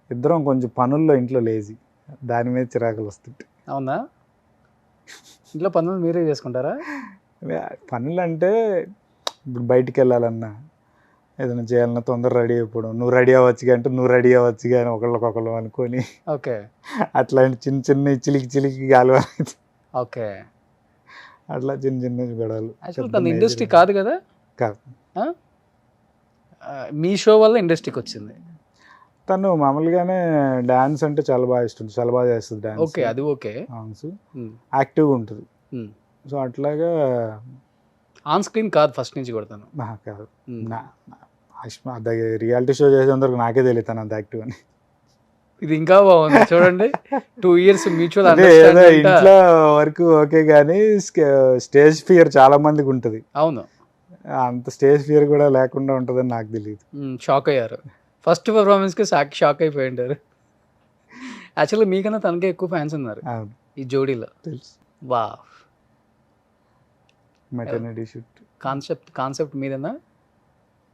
ఇద్దరం కొంచెం పనుల్లో ఇంట్లో లేజీ, దాని మీద చిరాకులు వస్తుంటాయి. అవునా? ఇంట్లో పనులు మీరే చేసుకుంటారా? పనులు అంటే ఇప్పుడు బయటికి వెళ్ళాలన్నా ఏదైనా చేయాలన్నా తొందర రెడీ అయిపోవడం, నువ్వు రెడీ అవ్వచ్చు అంటే నువ్వు రెడీ అవ్వచ్చు కానీ ఒకళ్ళకొకళ్ళు అనుకొని ఓకే అట్లాంటి చిన్న చిలికి గాలి. ఓకే, అట్లా చిన్న గొడవలు. తన ఇండస్ట్రీ కాదు కదా? కాదు, మీ షో వల్ల ఇండస్ట్రీకి వచ్చింది. తను మామూలుగానే డాన్స్ అంటే చాలా బాగా ఇష్టం, చాలా బాగా చేస్తుంది డాన్స్. ఓకే, అది ఓకే. సాంగ్స్ యాక్టివ్గా ఉంటుంది. సో అట్లాగా ఆన్ స్క్రీన్ కాదు, ఫస్ట్ నుంచి కొడతాను. కాదు, రియాలిటీ షో చేసేందుకు నాకే తెలియదు తను అంత యాక్టివ్ అని. ఇది ఇంకా బాగుంది చూడండి. 2 years మ్యూచువల్ ఇంట్లో వరకు ఓకే, కానీ స్టేజ్ ఫియర్ చాలా మందికి ఉంటుంది. అవును, అంత స్టేజ్ ఫియర్ కూడా లేకుండా ఉంటుందని నాకు తెలియదు. షాక్ అయ్యారు ఫస్ట్ పర్ఫార్మెన్స్కి, షాక్ అయిపోయి ఉంటారు. యాక్చువల్గా మీకన్నా తనకే ఎక్కువ ఫ్యాన్స్ ఉన్నారు ఈ జోడీలో. తెలుసు. వా, మెటర్నిటీ షూట్ కాన్సెప్ట్ మీదేనా?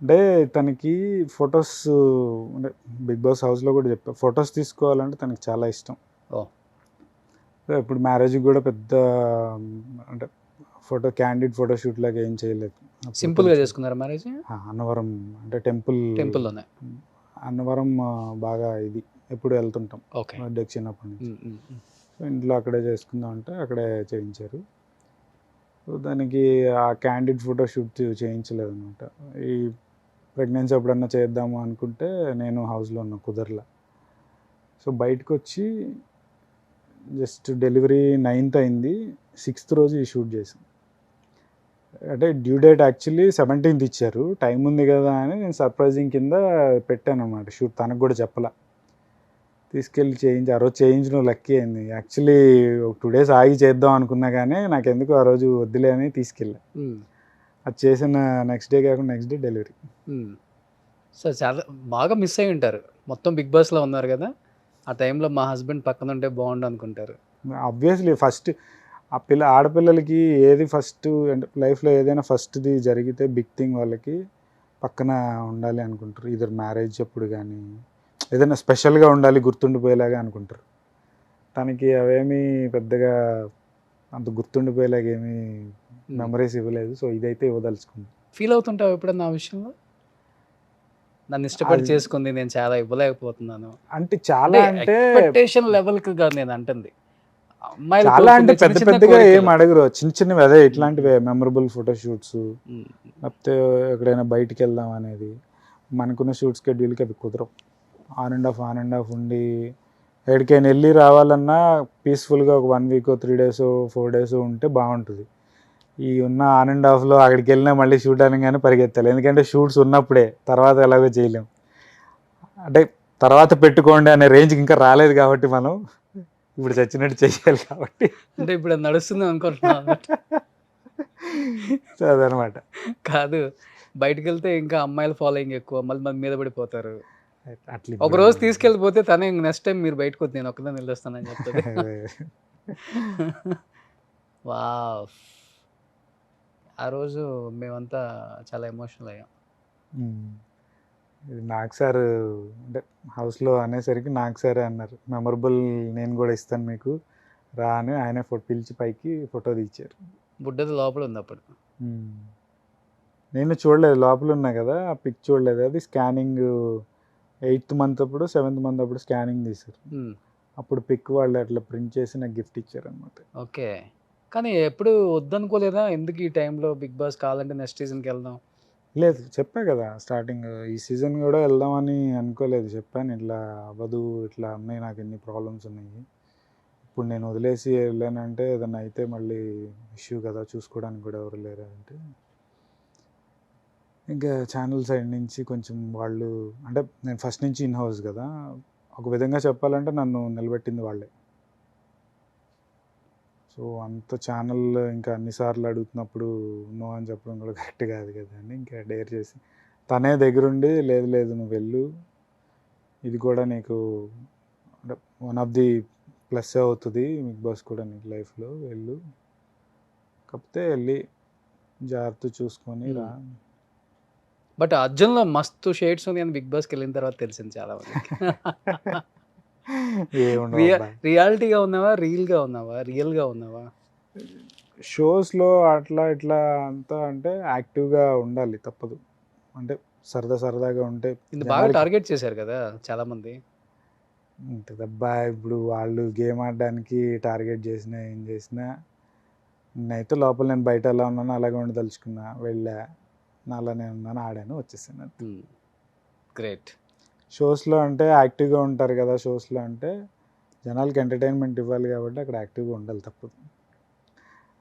అంటే తనకి ఫొటోస్, అంటే బిగ్ బాస్ హౌస్లో కూడా చెప్పా, ఫొటోస్ తీసుకోవాలంటే తనకి చాలా ఇష్టం. ఇప్పుడు మ్యారేజ్కి కూడా పెద్ద అంటే క్యాండిడ్ ఫోటో షూట్ లాగా ఏం చేయలేదు, సింపుల్గా చేసుకున్నారు మ్యారేజ్. అన్నవరం అంటే టెంపుల్లోనే. అన్నవరం బాగా ఇది ఎప్పుడు వెళ్తుంటాం బర్త్డేకి చిన్నప్పటి నుంచి. ఇంట్లో అక్కడే చేసుకుందాం అంటే అక్కడే చేయించారు. దానికి ఆ క్యాండిడ్ ఫోటో షూట్ చేయించలేదు అనమాట. ఈ ప్రెగ్నెన్సీ ఎప్పుడన్నా చేద్దాము అనుకుంటే నేను హౌస్లో ఉన్నా, కుదరలా. సో బయటకు వచ్చి జస్ట్ డెలివరీ 9th అయింది, 6th రోజు ఈ షూట్ చేసాం. అంటే డ్యూ డేట్ యాక్చువల్లీ 17th ఇచ్చారు, టైం ఉంది కదా అని నేను సర్ప్రైజింగ్ కింద పెట్టాను అన్నమాట షూట్. తనకు కూడా చెప్పలా, తీసుకెళ్ళి చేయించి ఆ రోజు చేయించడం లక్కీ అయింది. యాక్చువల్లీ ఒక 2 days ఆగి చేద్దాం అనుకున్నా కానీ నాకు ఎందుకు ఆ రోజు వద్దులే అని తీసుకెళ్ళా. అది చేసిన నెక్స్ట్ డే కాకుండా నెక్స్ట్ డే డెలివరీ. సో చాలా బాగా మిస్ అయ్యి ఉంటారు. మొత్తం బిగ్ బాస్లో ఉన్నారు కదా, ఆ టైంలో మా హస్బెండ్ పక్కన ఉంటే బాగుండు అనుకుంటారు. ఆబ్వియస్లీ ఫస్ట్ ఆ ఆడపిల్లలకి ఏది ఫస్ట్ అంటే లైఫ్లో ఏదైనా ఫస్ట్ది జరిగితే బిగ్ థింగ్ వాళ్ళకి పక్కన ఉండాలి అనుకుంటారు. ఇద్దరు మ్యారేజ్ అప్పుడు కానీ ఏదైనా స్పెషల్గా ఉండాలి గుర్తుండిపోయేలాగా అనుకుంటారు. తనకి అవేమీ పెద్దగా అంత గుర్తుండిపోయేలాగా ఏమీ మెమరీస్ ఇవ్వలేదు. సో ఇదైతే ఇవ్వదలుచుకుంది. ఫీల్ అవుతుంటావు ఎప్పుడన్నా ఆ విషయంలో? నన్ను ఇష్టపడి చేసుకుంది, నేను చాలా ఇవ్వలేకపోతున్నాను అంటే చాలా అంటే ఎక్స్పెక్టేషన్ లెవెల్కి కాదు నేను అంటుంది. అమ్మాయిలు చాలా అంటే కోరుకునే చిన్న పెద్ద చిన్న పెద్దగా ఏం కోరికలు. అడగరు. చిన్న చిన్నవి అదే ఇట్లాంటివే మెమరబుల్ ఫోటోషూట్స్ లేకపోతే ఎక్కడైనా బయటికి వెళ్దాం అనేది. మనకున్న షూట్ స్కెడ్యూల్కి అవి కుదరవు. ఆన్ అండ్ ఆఫ్ ఉండి ఎక్కడికైనా వెళ్ళి రావాలన్నా పీస్ఫుల్గా ఒక 1 వీక్ 3 days 4 days ఉంటే బాగుంటుంది. ఈ ఉన్న ఆన్ అండ్ ఆఫ్లో అక్కడికి వెళ్ళినా మళ్ళీ షూట్ అనగానే పరిగెత్తాలి. ఎందుకంటే షూట్స్ ఉన్నప్పుడే, తర్వాత ఎలాగో చేయలేం. అంటే తర్వాత పెట్టుకోండి అనే రేంజ్కి ఇంకా రాలేదు కాబట్టి మనం ఇప్పుడు చచ్చినట్టు చేయాలి కాబట్టి అంటే ఇప్పుడు అది నడుస్తుంది అనుకుంటున్నా. సో అదనమాట. కాదు, బయటకు వెళ్తే ఇంకా అమ్మాయిల ఫాలోయింగ్ ఎక్కువ, మళ్ళీ మన మీద పడిపోతారు. అట్లా ఒక రోజు తీసుకెళ్ళిపోతే తనే నెక్స్ట్ టైం మీరు బయటకు వద్దు, నేను ఒక్కదాన్ని వెళ్ళొస్తానని చెప్తుంది. వావ్, ఆ రోజు మేమంతా చాలా ఎమోషనల్ అయ్యాం. ఇది నాగ్ సార్ అంటే హౌస్లో అనేసరికి నాగ్ సారే అన్నారు, మెమరబుల్ నేను కూడా ఇస్తాను మీకు రా అని. ఆయన పిలిచి పైకి ఫోటో తీశారు. బుడ్డది లోపల ఉంది అప్పుడు. నేను చూడలేదు, లోపల ఉన్నా కదా, ఆ పిక్ చూడలేదు. అది స్కానింగ్ 8th month అప్పుడు 7th month అప్పుడు స్కానింగ్ తీశారు. అప్పుడు పిక్ వాళ్ళు అట్లా ప్రింట్ చేసి నాకు గిఫ్ట్ ఇచ్చారు అనమాట. ఓకే, కానీ ఎప్పుడు వద్దనుకోలేదా? ఎందుకు ఈ టైంలో బిగ్ బాస్ కావాలంటే నెక్స్ట్ సీజన్కి వెళ్దాం? లేదు, చెప్పా కదా స్టార్టింగ్, ఈ సీజన్ కూడా వెళ్దామని అనుకోలేదు. చెప్పాను ఇట్లా అవ్వదు, ఇట్లా అన్నీ నాకు ఎన్ని ప్రాబ్లమ్స్ ఉన్నాయి, ఇప్పుడు నేను వదిలేసి వెళ్ళానంటే ఏదన్నా అయితే మళ్ళీ ఇష్యూ కదా, చూసుకోవడానికి కూడా ఎవరు లేరు అంటే ఇంకా ఛానల్ సైడ్ నుంచి కొంచెం వాళ్ళు అంటే నేను ఫస్ట్ నుంచి ఇన్ హౌస్ కదా, ఒక విధంగా చెప్పాలంటే నన్ను నిలబెట్టింది వాళ్ళే. సో అంత ఛానల్ ఇంకా అన్నిసార్లు అడుగుతున్నప్పుడు నో అని చెప్పడం కూడా కరెక్ట్ కాదు కదా అని ఇంకా డేర్ చేసి తనే దగ్గరుండి లేదు లేదు నువ్వు వెళ్ళు, ఇది కూడా నీకు అంటే వన్ ఆఫ్ ది ప్లస్ అవుతుంది బిగ్ బాస్ కూడా నీకు లైఫ్లో, వెళ్ళు, కాకపోతే వెళ్ళి జాగ్రత్త చూసుకొని రా. బట్ అర్జున్లో మస్తు షేడ్స్ ఉంది అని బిగ్ బాస్కి వెళ్ళిన తర్వాత తెలిసింది చాలా మందికి. రియాలిటీగా ఉన్నావా, రియల్గా ఉన్నావా? షోస్లో అట్లా ఇట్లా అంతా అంటే యాక్టివ్గా ఉండాలి, తప్పదు. అంటే సరదాగా ఉంటే ఇది బాగా టార్గెట్ చేశారు కదా చాలా మంది. ఉంటుందబ్బా, ఇప్పుడు వాళ్ళు గేమ్ ఆడడానికి టార్గెట్ చేసినా ఏం చేసినా, నేనైతే లోపల నేను బయట ఎలా ఉన్నానో అలాగే ఉండదలుచుకున్నా, వెళ్ళా, నా అలానే ఉన్నాను, ఆడాను, వచ్చేసాను. గ్రేట్. షోస్లో అంటే యాక్టివ్గా ఉంటారు కదా, షోస్లో అంటే జనాలకి ఎంటర్టైన్మెంట్ ఇవ్వాలి కాబట్టి అక్కడ యాక్టివ్గా ఉండాలి, తప్పదు.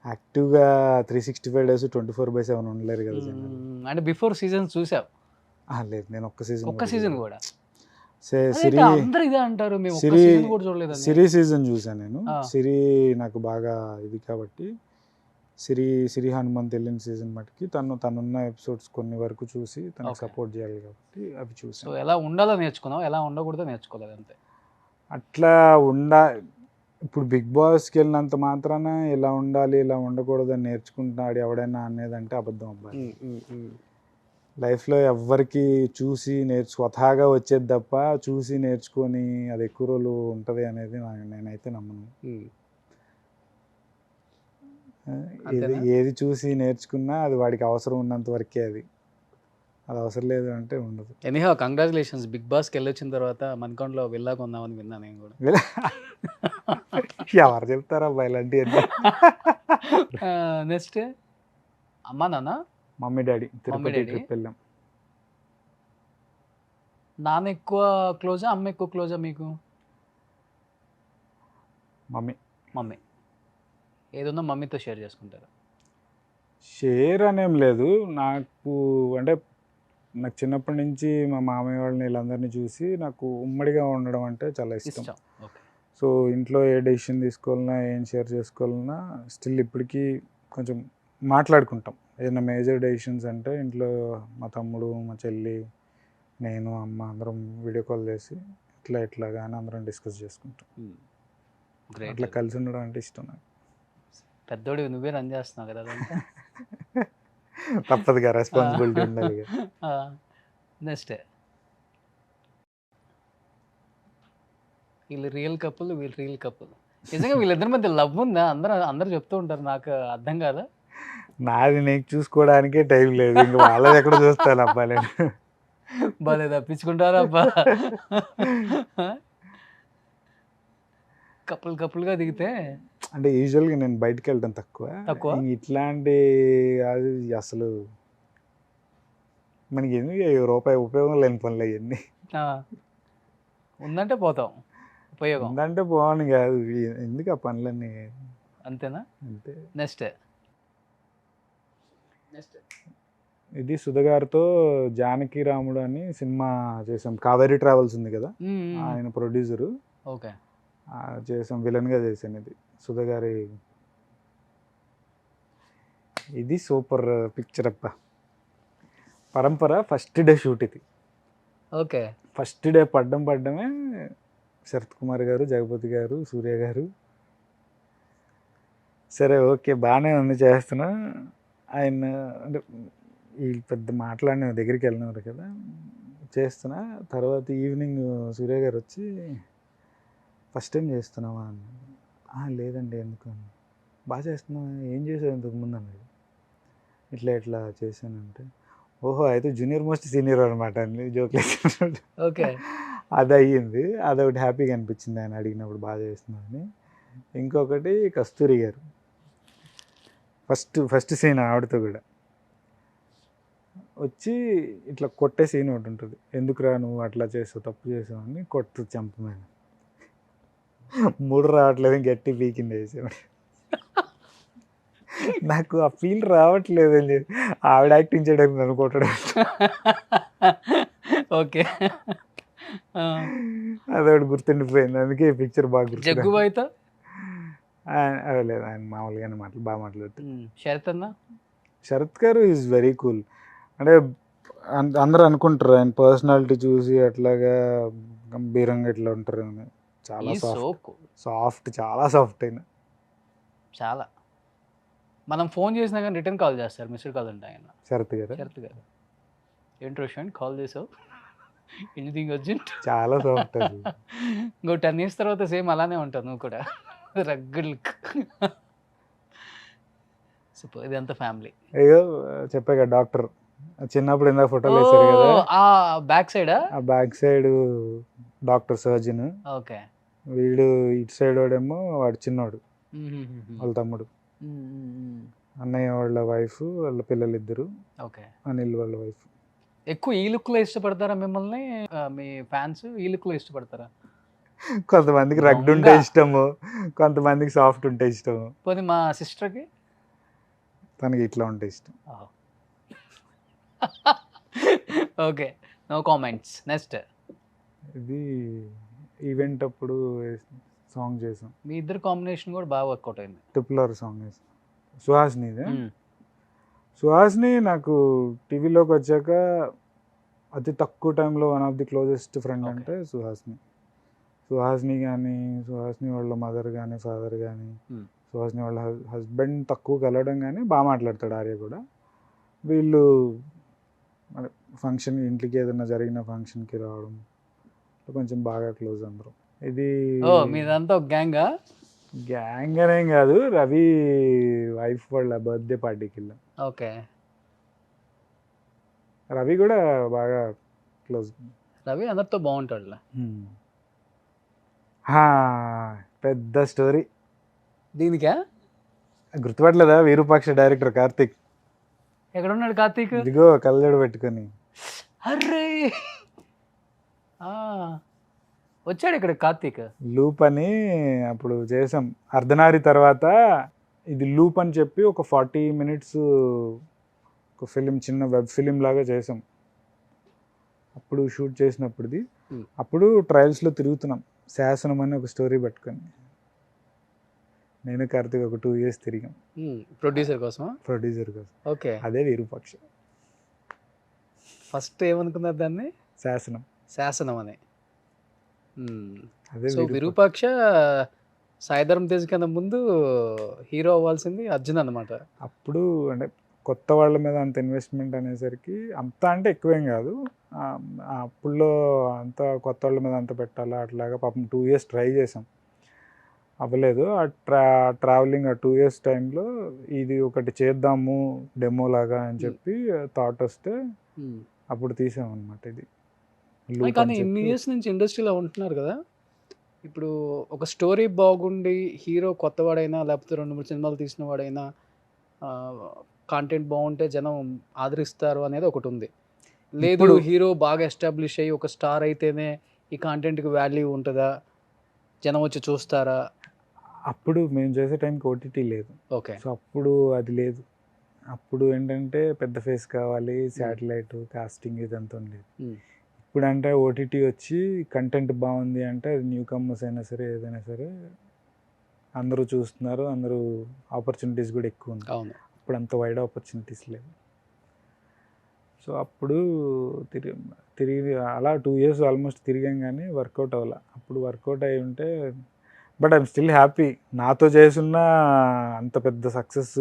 యాక్టివ్గా 365 days 24/7 ఉండలేరు కదా జనాలు. అంటే బిఫోర్ సీజన్ చూసావు? లేదు, నేను ఒక్క సీజన్ కూడా సిరి అంటారు, సిరి సీజన్ చూసాను నేను. సిరి నాకు బాగా ఇది కాబట్టి సిరి హనుమంత్ వెళ్ళిన సీజన్ మటుకి తనున్న ఎపిసోడ్స్ కొన్ని వరకు చూసి తనకు సపోర్ట్ చేయాలి కాబట్టి అవి చూసి. సో ఎలా ఉండాలో నేర్చుకున్నావు, ఎలా ఉండకూడదో నేర్చుకోలేదు అంతే. అట్లా ఇప్పుడు బిగ్ బాస్కి వెళ్ళినంత మాత్రాన ఇలా ఉండాలి ఇలా ఉండకూడదు అని నేర్చుకుంటున్నాడు ఎవడైనా అనేదంటే అబద్ధం అబ్బాయి. లైఫ్లో ఎవ్వరికి చూసి స్వతహాగా వచ్చేది తప్ప చూసి నేర్చుకొని అది ఎక్కువ రోజులు ఉంటుంది అనేది నేనైతే నమ్మను. ఏది చూసి నేర్చుకున్నా అది వాడికి అవసరం ఉన్నంత వరకే, అది అవసరం లేదు అంటే ఉండదు. ఎనీహౌ కంగ్రాచులేషన్స్, బిగ్ బాస్కి వెళ్ళొచ్చిన తర్వాత మనకొండలో విల్లా కొందామని విన్నా నేను కూడా. ఎవరు చెప్తారా అబ్బాయి ఇలాంటివన్నీ. నెక్స్ట్ అమ్మా నాన్న, మమ్మీ డాడీ తిరుపతి ట్రిప్ వెళ్ళాం. నాన్న ఎక్కువ క్లోజా, అమ్మ ఎక్కువ క్లోజా మీకు? మమ్మీ ఏదన్నా మమ్మీతో షేర్ చేసుకుంటారు? షేర్ అనేం లేదు, నాకు అంటే నాకు చిన్నప్పటి నుంచి మా మామయ్య వాళ్ళని వీళ్ళందరినీ చూసి నాకు ఉమ్మడిగా ఉండడం అంటే చాలా ఇష్టం. సో ఇంట్లో ఏ డెసిషన్ తీసుకోవాలన్నా ఏం షేర్ చేసుకోవాలన్నా స్టిల్ ఇప్పటికీ కొంచెం మాట్లాడుకుంటాం. ఏదైనా మేజర్ డెసిషన్స్ అంటే ఇంట్లో మా తమ్ముడు, మా చెల్లి, నేను, అమ్మ అందరం వీడియో కాల్ చేసి ఇట్లాగా అని అందరం డిస్కస్ చేసుకుంటాం. గ్రేట్. అట్లా కలిసి ఉండడం అంటే ఇష్టం నాకు. పెద్దోడి నువ్వే రన్ చేస్తున్నావు కదా అదంతా. తప్పదుగా, రెస్పాన్సిబిలిటీ ఉండాలి కదా. నెక్స్ట్ వీళ్ళు రియల్ కపుల్, వీళ్ళు రియల్ కపుల్. నిజంగా వీళ్ళిద్దరి మధ్య లవ్ ఉందా? అందరూ చెప్తూ ఉంటారు, నాకు అర్థం కాదా. నాది నీకు చూసుకోవడానికే టైం లేదు, ఇంకా వాళ్ళది ఎక్కడ చూస్తాను అబ్బాయి. భలే తప్పించుకుంటారా అబ్బా. కపుల్గా దిగితే అంటే యూజువల్గా నేను బయటకు వెళ్ళడం తక్కువ. ఇంక ఇట్లాంటి అది అసలు మనకి ఎందుకు రూపాయి ఉపయోగం లేని పనులు అవన్నీ. ఉందంటే పోతాం, ఉపయోగం ఉందంటే బాగుంది కాదు, ఎందుకు ఆ పనులన్నీ. అంతేనా? అంతే. నెక్స్ట్ ఇది సుధగారితో జానకి రాముడు అని సినిమా చేసాం. కావేరీ ట్రావెల్స్ ఉంది కదా, ఆయన ప్రొడ్యూసరు. ఓకే. చేసాం, విలన్గా చేశాను. ఇది సుధగారి, ఇది సూపర్ పిక్చర్ అప్ప. పరంపర ఫస్ట్ డే షూట్ ఇది. ఓకే. ఫస్ట్ డే పడ్డమే శరత్ కుమార్ గారు, జగపతి గారు, సూర్య గారు. సరే ఓకే బాగానే ఉంది చేస్తున్నా. ఆయన అంటే ఈ పెద్ద మాట్లాడిన దగ్గరికి వెళ్ళినారు కదా, చేస్తున్నా. తర్వాత ఈవినింగ్ సూర్య గారు వచ్చి ఫస్ట్ టైం చేస్తున్నావా అని. లేదండి, ఎందుకు అని. బాగా చేస్తున్నావా, ఏం చేసావు ఇంతకుముందు అన్నది. ఇట్లా చేశానంటే, ఓహో అయితే జూనియర్ మోస్ట్ సీనియర్ అనమాట అని జోక్ వేసాడు. ఓకే. అది అయ్యింది, అదొకటి హ్యాపీగా అనిపించింది ఆయన అడిగినప్పుడు బాగా చేస్తున్నావు అని. ఇంకొకటి కస్తూరి గారు, ఫస్ట్ సీన్ ఆవిడతో కూడా వచ్చి ఇట్లా కొట్టే సీన్ ఒకటి ఉంటుంది. ఎందుకురా నువ్వు అట్లా చేసావు, తప్పు చేసావు అని కొట్టు చంపమైన. 3 రావట్లేదు, గట్టి పీకింది వేసేవాడు. నాకు ఆ ఫీల్ రావట్లేదు అని చెప్పి ఆవిడ యాక్టింగ్ చేయడానికి నన్ను కొట్టడం. ఓకే. అదొకటి గుర్తుండిపోయింది, అందుకే ఈ పిక్చర్ బాగా గుర్తు. జగ్గుబాయ్తో లేదు, ఆయన మామూలుగానే బాగా మాట్లాడుతారు. శరత్ అన్న, శరత్ గారు ఈజ్ వెరీ కూల్. అంటే అందరూ అనుకుంటారు ఆయన పర్సనాలిటీ చూసి అట్లాగా గంభీరంగా ఇట్లా ఉంటారు అని. చాలా సాఫ్ట్, చాలా సాఫ్ట్ అయినా. చాలా. మనం ఫోన్ చేసినా కానీ రిటర్న్ కాల్ చేస్తారు, మిస్డ్ కాల్ ఉంటాయి ఆయన. శరత్ గారు ఏంటి రోషన్ కాల్ చేసావు, ఎనీథింగ్ అర్జెంట్. చాలా సాఫ్ట్. ఇంకో 10 years తర్వాత సేమ్ అలానే ఉంటావు నువ్వు కూడా, రగ్గడ్ లుక్. సూపర్. ఇదంతా ఫ్యామిలీ. అయ్యో చెప్పాక డాక్టర్ చిన్నప్పుడు ఇందాక ఫోటోలు వేసారు కదా, ఆ బ్యాక్ సైడా? ఆ back side doctor surgeon. Okay. వీడు ఇటు సైడ్ వాడేమో వాడు చిన్నోడు, వాళ్ళ తమ్ముడు. అన్నయ్య వాళ్ళ వైఫ్, వాళ్ళ పిల్లలు ఇద్దరు. ఓకే. అనిల్ వాళ్ళ వైఫ్. ఎక్కువ ఈ లుక్లో ఇష్టపడతారా మిమ్మల్ని మీ ఫ్యాన్స్? ఈ లుక్లో ఇష్టపడతారా? కొంతమందికి రగ్డ్ ఉంటే ఇష్టము, కొంతమందికి సాఫ్ట్ ఉంటే ఇష్టము. పోనీ మా సిస్టర్కి తనకి ఇట్లా ఉంటే ఇష్టం. Okay, no comments. నెక్స్ట్ ఇది ఈవెంట్ అప్పుడు సాంగ్ చేసాం. మీ ఇద్దరు కాంబినేషన్ కూడా బాగా వర్కౌట్ అయింది. ట్రిపుల్ సాంగ్ వేసాం. సుహాస్నిదే. సుహాస్ని నాకు టీవీలోకి వచ్చాక అతి తక్కువ టైంలో one of the closest friend అంటే సుహాస్ని కానీ, సుహాస్ని వాళ్ళ మదర్ కానీ, ఫాదర్ కానీ, సుహాస్ని వాళ్ళ హస్బెండ్ తక్కువ కలవడం కానీ బాగా మాట్లాడతాడు ఆర్య కూడా. వీళ్ళు ఫంక్షన్, ఇంటికి ఏదైనా జరిగిన ఫంక్షన్కి రావడం, కొంచెం బాగా క్లోజ్ అందరం. ఇది మీదంతా ఒక గ్యాంగా? గ్యాంగ్ అనేం కాదు, రవి వైఫ్ వాళ్ళ బర్త్డే పార్టీకి వెళ్ళాం. ఓకే. రవి కూడా బాగా క్లోజ్. రవి అందరితో బాగుంటాడు. పెద్ద స్టోరీ. దీనికా గుర్తుపట్టలేదా? విరూపాక్ష డైరెక్టర్ కార్తీక్. ఎక్కడున్నాడు కార్తీక్? ఇదిగో కళ్ళజోడు పెట్టుకొని. అర్రే వచ్చాడు ఇక్కడ కార్తీక్. లూప్ అని అప్పుడు చేసాం. అర్ధనారి తర్వాత ఇది లూప్ అని చెప్పి ఒక 40 minutes ఒక ఫిలిం, చిన్న వెబ్ ఫిలిం లాగా చేసాం. అప్పుడు షూట్ చేసినప్పుడుది. అప్పుడు ట్రయల్స్లో తిరుగుతున్నాం, శాసనం అని ఒక స్టోరీ పట్టుకొని. నేను కార్తీక్ ఒక 2 years తిరిగాం ప్రొడ్యూసర్ కోసమా? ప్రొడ్యూసర్ కోసం. ఓకే. అదే విరూపాక్ష ఫస్ట్ ఏమనుకున్నారు దాన్ని? శాసనం. శాసనం అని. అదే సో విరూపాక్ష సాయిధరం తేజ్ కన్నా ముందు హీరో అవ్వాల్సింది అర్జున్ అనమాట. అప్పుడు అంటే కొత్త వాళ్ళ మీద అంత ఇన్వెస్ట్మెంట్ అనేసరికి అంత అంటే ఎక్కువేం కాదు. అప్పుల్లో అంత కొత్త వాళ్ళ మీద అంత పెట్టాలా అట్లాగా పాపం 2 years ట్రై చేసాం, అవ్వలేదు. ఆ ట్రావెలింగ్ ఆ 2 years టైంలో ఇది ఒకటి చేద్దాము డెమో లాగా అని చెప్పి థాట్ వస్తే అప్పుడు తీసామన్నమాట ఇది. కానీ ఇన్ని ఇయర్స్ నుంచి ఇండస్ట్రీలో ఉంటున్నారు కదా, ఇప్పుడు ఒక స్టోరీ బాగుండి హీరో కొత్తవాడైనా లేకపోతే 2-3 సినిమాలు తీసిన వాడైనా కాంటెంట్ బాగుంటే జనం ఆదరిస్తారు అనేది ఒకటి ఉంది. లేదు హీరో బాగా ఎస్టాబ్లిష్ అయ్యి ఒక స్టార్ అయితేనే ఈ కాంటెంట్కి వాల్యూ ఉంటుందా, జనం వచ్చి చూస్తారా? అప్పుడు మేము చేసే టైంకి ఓటీటీ లేదు. ఓకే. సో అప్పుడు అది లేదు. అప్పుడు ఏంటంటే పెద్ద ఫేస్ కావాలి, శాటిలైట్ కాస్టింగ్ ఇదంతా ఉండేది. ఇప్పుడు అంటే ఓటీటీ వచ్చి కంటెంట్ బాగుంది అంటే అది న్యూ కమర్స్ అయినా సరే ఏదైనా సరే అందరూ చూస్తున్నారు, అందరూ ఆపర్చునిటీస్ కూడా ఎక్కువ ఉంది. అవును. ఇప్పుడు అంత వైడ్ ఆపర్చునిటీస్ లేవు. సో అప్పుడు తిరిగి అలా 2 years ఆల్మోస్ట్ తిరిగాం కానీ వర్కౌట్ అవ్వాల. అప్పుడు వర్కౌట్ అయి ఉంటే బట్ ఐఎమ్ స్టిల్ హ్యాపీ. నాతో చేసున్న అంత పెద్ద సక్సెస్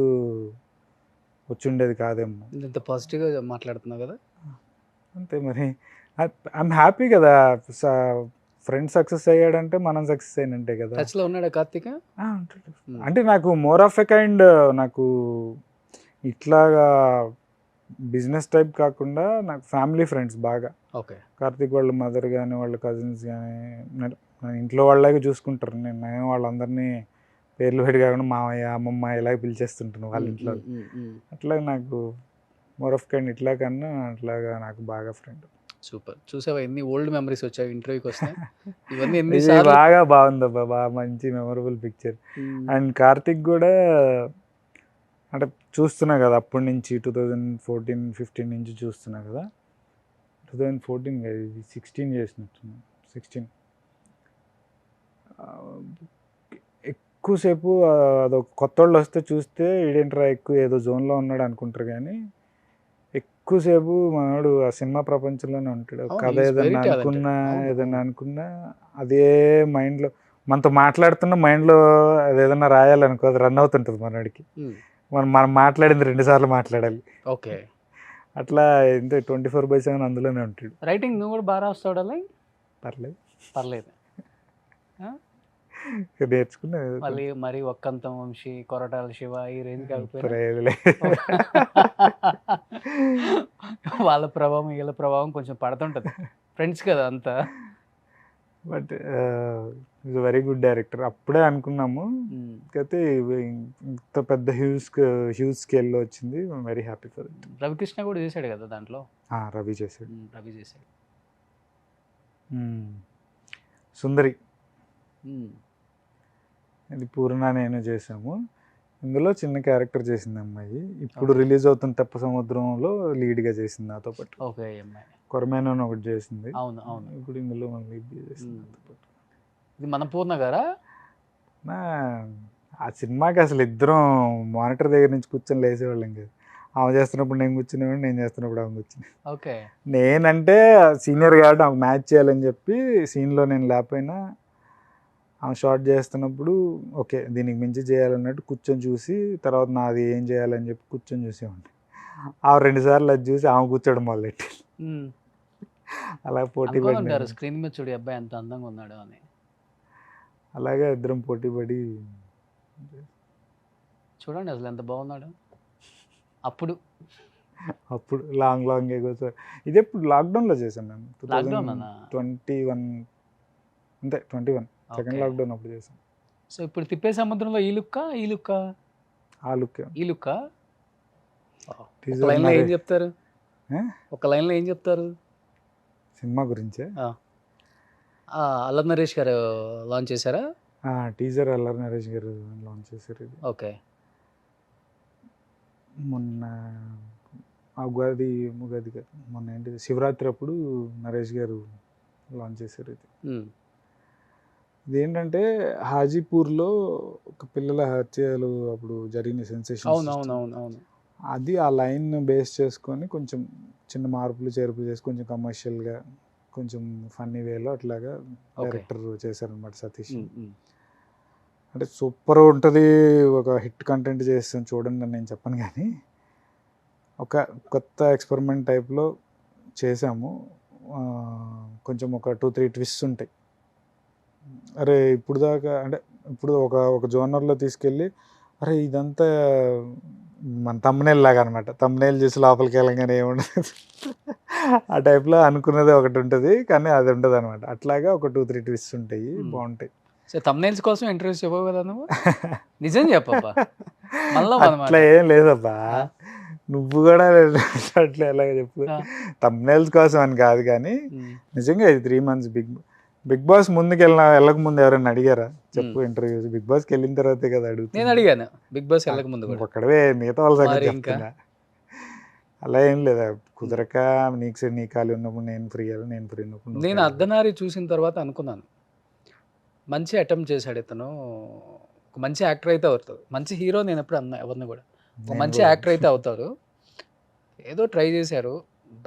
వచ్చి ఉండేది కాదేమో. ఇంత పాజిటివ్గా మాట్లాడుతున్నావు కదా. అంతే మరి, ఐఎమ్ హ్యాపీ కదా. ఫ్రెండ్ సక్సెస్ అయ్యాడంటే మనం సక్సెస్ అయినంటే కదా. టచ్లో ఉన్నాడా కార్తీక? అంటే నాకు మోర్ ఆఫ్ ఎ కైండ్, నాకు ఇట్లాగా బిజినెస్ టైప్ కాకుండా నాకు ఫ్యామిలీ ఫ్రెండ్స్ బాగా. ఓకే. కార్తీక్ వాళ్ళ మదర్ కానీ వాళ్ళ కజిన్స్ కానీ ఇంట్లో వాళ్ళలాగే చూసుకుంటారు. నేను వాళ్ళందరినీ పేర్లు పెట్టి కాకుండా మామయ్య అమ్మమ్మ ఇలాగ పిలిచేస్తుంటాను వాళ్ళ ఇంట్లో. అట్లా నాకు మోర్ ఆఫ్ కైండ్ ఇట్లా కన్నా అట్లాగా నాకు బాగా ఫ్రెండ్. సూపర్. చూసావా ఎన్ని ఓల్డ్ మెమరీస్ వచ్చాయి ఇంటర్వ్యూకి వస్తే. ఇవన్నీ బాగా బాగుందబ్బా, బాగా మంచి మెమరబుల్ పిక్చర్. అండ్ కార్తిక్ కూడా అంటే చూస్తున్నా కదా అప్పటి నుంచి 2014-15 నుంచి చూస్తున్నా కదా. 2014 కాదు, 16 చేసినట్టున్నా. 16 ఎక్కువసేపు అదొక కొత్త వాళ్ళు వస్తే చూస్తే ఈడేంట్రా ఎక్కువ ఏదో జోన్లో ఉన్నాడు అనుకుంటారు, కానీ ఎక్కువసేపు మనోడు ఆ సినిమా ప్రపంచంలోనే ఉంటాడు. కథ ఏదన్నా అనుకున్నా అదే మైండ్లో మనతో మాట్లాడుతున్న మైండ్లో అది ఏదన్నా రాయాలనుకో అది రన్ అవుతుంటుంది మనోడికి. మనం మాట్లాడింది 2 సార్లు మాట్లాడాలి. ఓకే. అట్లా ఎంత 24/7 అందులోనే ఉంటాడు. రైటింగ్ నువ్వు కూడా బాగా రాస్తాడు అలా? పర్లేదు నేర్చుకున్నా. మళ్ళీ మరి ఒక్కంతం వంశీ, కొరటాల శివ ఈ రేంజ్ కాకపోతే వాళ్ళ ప్రభావం వీళ్ళ ప్రభావం కొంచెం పడుతుంటది. ఫ్రెండ్స్ కదా అంతా. But is very good director. అప్పుడే అనుకున్నాము, అయితే ఇంత పెద్ద హ్యూజ్ స్కేల్లో వచ్చింది. Very happy for it. Ravikrishna కూడా చేశాడు కదా దాంట్లో. రవి చేశాడు. సుందరి ఇది పూర్ణ నేను చేసాము. ఇందులో చిన్న క్యారెక్టర్ చేసింది అమ్మాయి. ఇప్పుడు రిలీజ్ అవుతున్న తెప్ప సముద్రంలో లీడ్గా చేసింది నాతో పాటు. ఓకే. కొరమేన ఒకటి చేసింది. అవును అవును. ఇప్పుడు ఇందులో లీడ్ చేసింది నాతో పాటు. ఇది మన పూర్ణ గారా? ఆ సినిమాకి అసలు ఇద్దరం మానిటర్ దగ్గర నుంచి కూర్చొని లేసేవాళ్ళం కదా. ఆమె చేస్తున్నప్పుడు నేను కూర్చునేవాడు, నేను చేస్తున్నప్పుడు ఆమె కూర్చుని. ఓకే. నేనంటే సీనియర్ కాబట్టి ఆమె మ్యాచ్ చేయాలని చెప్పి సీన్లో నేను లేకపోయినా ఆమె షార్ట్ చేస్తున్నప్పుడు ఓకే దీనికి మించి చేయాలన్నట్టు కూర్చొని చూసి తర్వాత నాది ఏం చేయాలని చెప్పి కూర్చొని చూసేవాడిని. ఆ 2 సార్లు అది చూసి ఆమె కూర్చోడం మొదలెట్టి అలా పోటీ పడి స్క్రీన్ మీద చూడు అబ్బాయి ఎంత అందంగా ఉన్నాడు అని. అలాగే ఇద్దరం పోటీ పడి చూడండి అసలు ఎంత బాగున్నాడు. అప్పుడు లాంగ్ ఎగో ఇది ఎప్పుడు లాక్డౌన్లో చేశాను నేను. 2021 అంతే 21 సెకండ్ లాక్డౌన్ అప్పుడు చేశాను. సో ఇప్పుడు తిప్పే సముద్రంలో ఈ లుక్ ఏం చెప్తారు? ఒక లైన్లో ఏం చెప్తారు సినిమా గురించే? అల్లరి నరేష్ గారు లాంచ్ చేశారా? టీజర్ అల్లరి నరేష్ గారు లాంచ్ చేశారు. ఇది ఓకే. మొన్న ఉగాది కాదు, మొన్న ఏంటి శివరాత్రి అప్పుడు నరేష్ గారు లాంచ్ చేశారు. ఇది ఇదేంటంటే హాజీపూర్లో ఒక పిల్లల హత్యలు అప్పుడు జరిగిన సెన్సేషన్, అవును అది ఆ లైన్ బేస్ చేసుకొని కొంచెం చిన్న మార్పులు చేర్పులు చేసి కొంచెం కమర్షియల్గా కొంచెం ఫన్నీ వేలో అట్లాగా డైరెక్టర్ చేశారనమాట సతీష్. అంటే సూపర్ ఉంటుంది, ఒక హిట్ కంటెంట్ చేస్తాను చూడండి అని నేను చెప్పను, కానీ ఒక కొత్త ఎక్స్పెరిమెంట్ టైప్లో చేసాము. కొంచెం ఒక 2-3 ట్విస్ట్స్ ఉంటాయి. అరే ఇప్పుడు దాకా అంటే ఇప్పుడు ఒక జోనర్లో తీసుకెళ్ళి అరే ఇదంతా మన తమ్మునేల్ లాగా అనమాట, తమ్మునేల్ చేసి లోపలికి వెళ్ళగానే ఏముండదు ఆ టైప్లో అనుకున్నది ఒకటి ఉంటుంది, కానీ అది ఉండదు అనమాట. అట్లాగా ఒక 2-3 ట్విస్ట్ ఉంటాయి, బాగుంటాయి. సో thumbnails కోసం ఇంటర్వ్యూస్ చెప్పవు కదా నువ్వు, నిజం చెప్పబ్బా. మళ్ళా అట్లా ఏం లేదబ్బా, నువ్వు కూడా అట్లా ఎలాగ చెప్పు. thumbnails కోసం అని కాదు, కానీ నిజంగా ఇది 3 months బిగ్ బాస్ ముందుకు వెళ్ళక ముందు ఎవరైనా అడిగారా చెప్పు ఇంటర్వ్యూస్? బిగ్ బాస్కి వెళ్ళిన తర్వాతే కదా అడుగుతా. నేను అడిగాను బిగ్ బాస్ వెళ్ళక ముందు కూడా. ఒక్కడవే మిగతా వాళ్ళ సంగతి మరి ఇంకా? చెప్తున్నా. అలా ఏం లేదా, కుదరక నీ ఖాళీ ఉన్నప్పుడు నేను ఫ్రీ ఉన్నప్పుడు నువ్వు నేను ఖాళీ. అర్ధనారి చూసిన తర్వాత అనుకున్నాను మంచి అటెంప్ట్ చేశాడు ఇతను, ఒక మంచి యాక్టర్ అయితే అవుతాడు, మంచి హీరో నేను ఎప్పుడు అన్నా ఎవరిని కూడా, ఒక నేను మంచి కూడా. యాక్టర్ అయితే అవుతారు. ఏదో ట్రై చేశారు,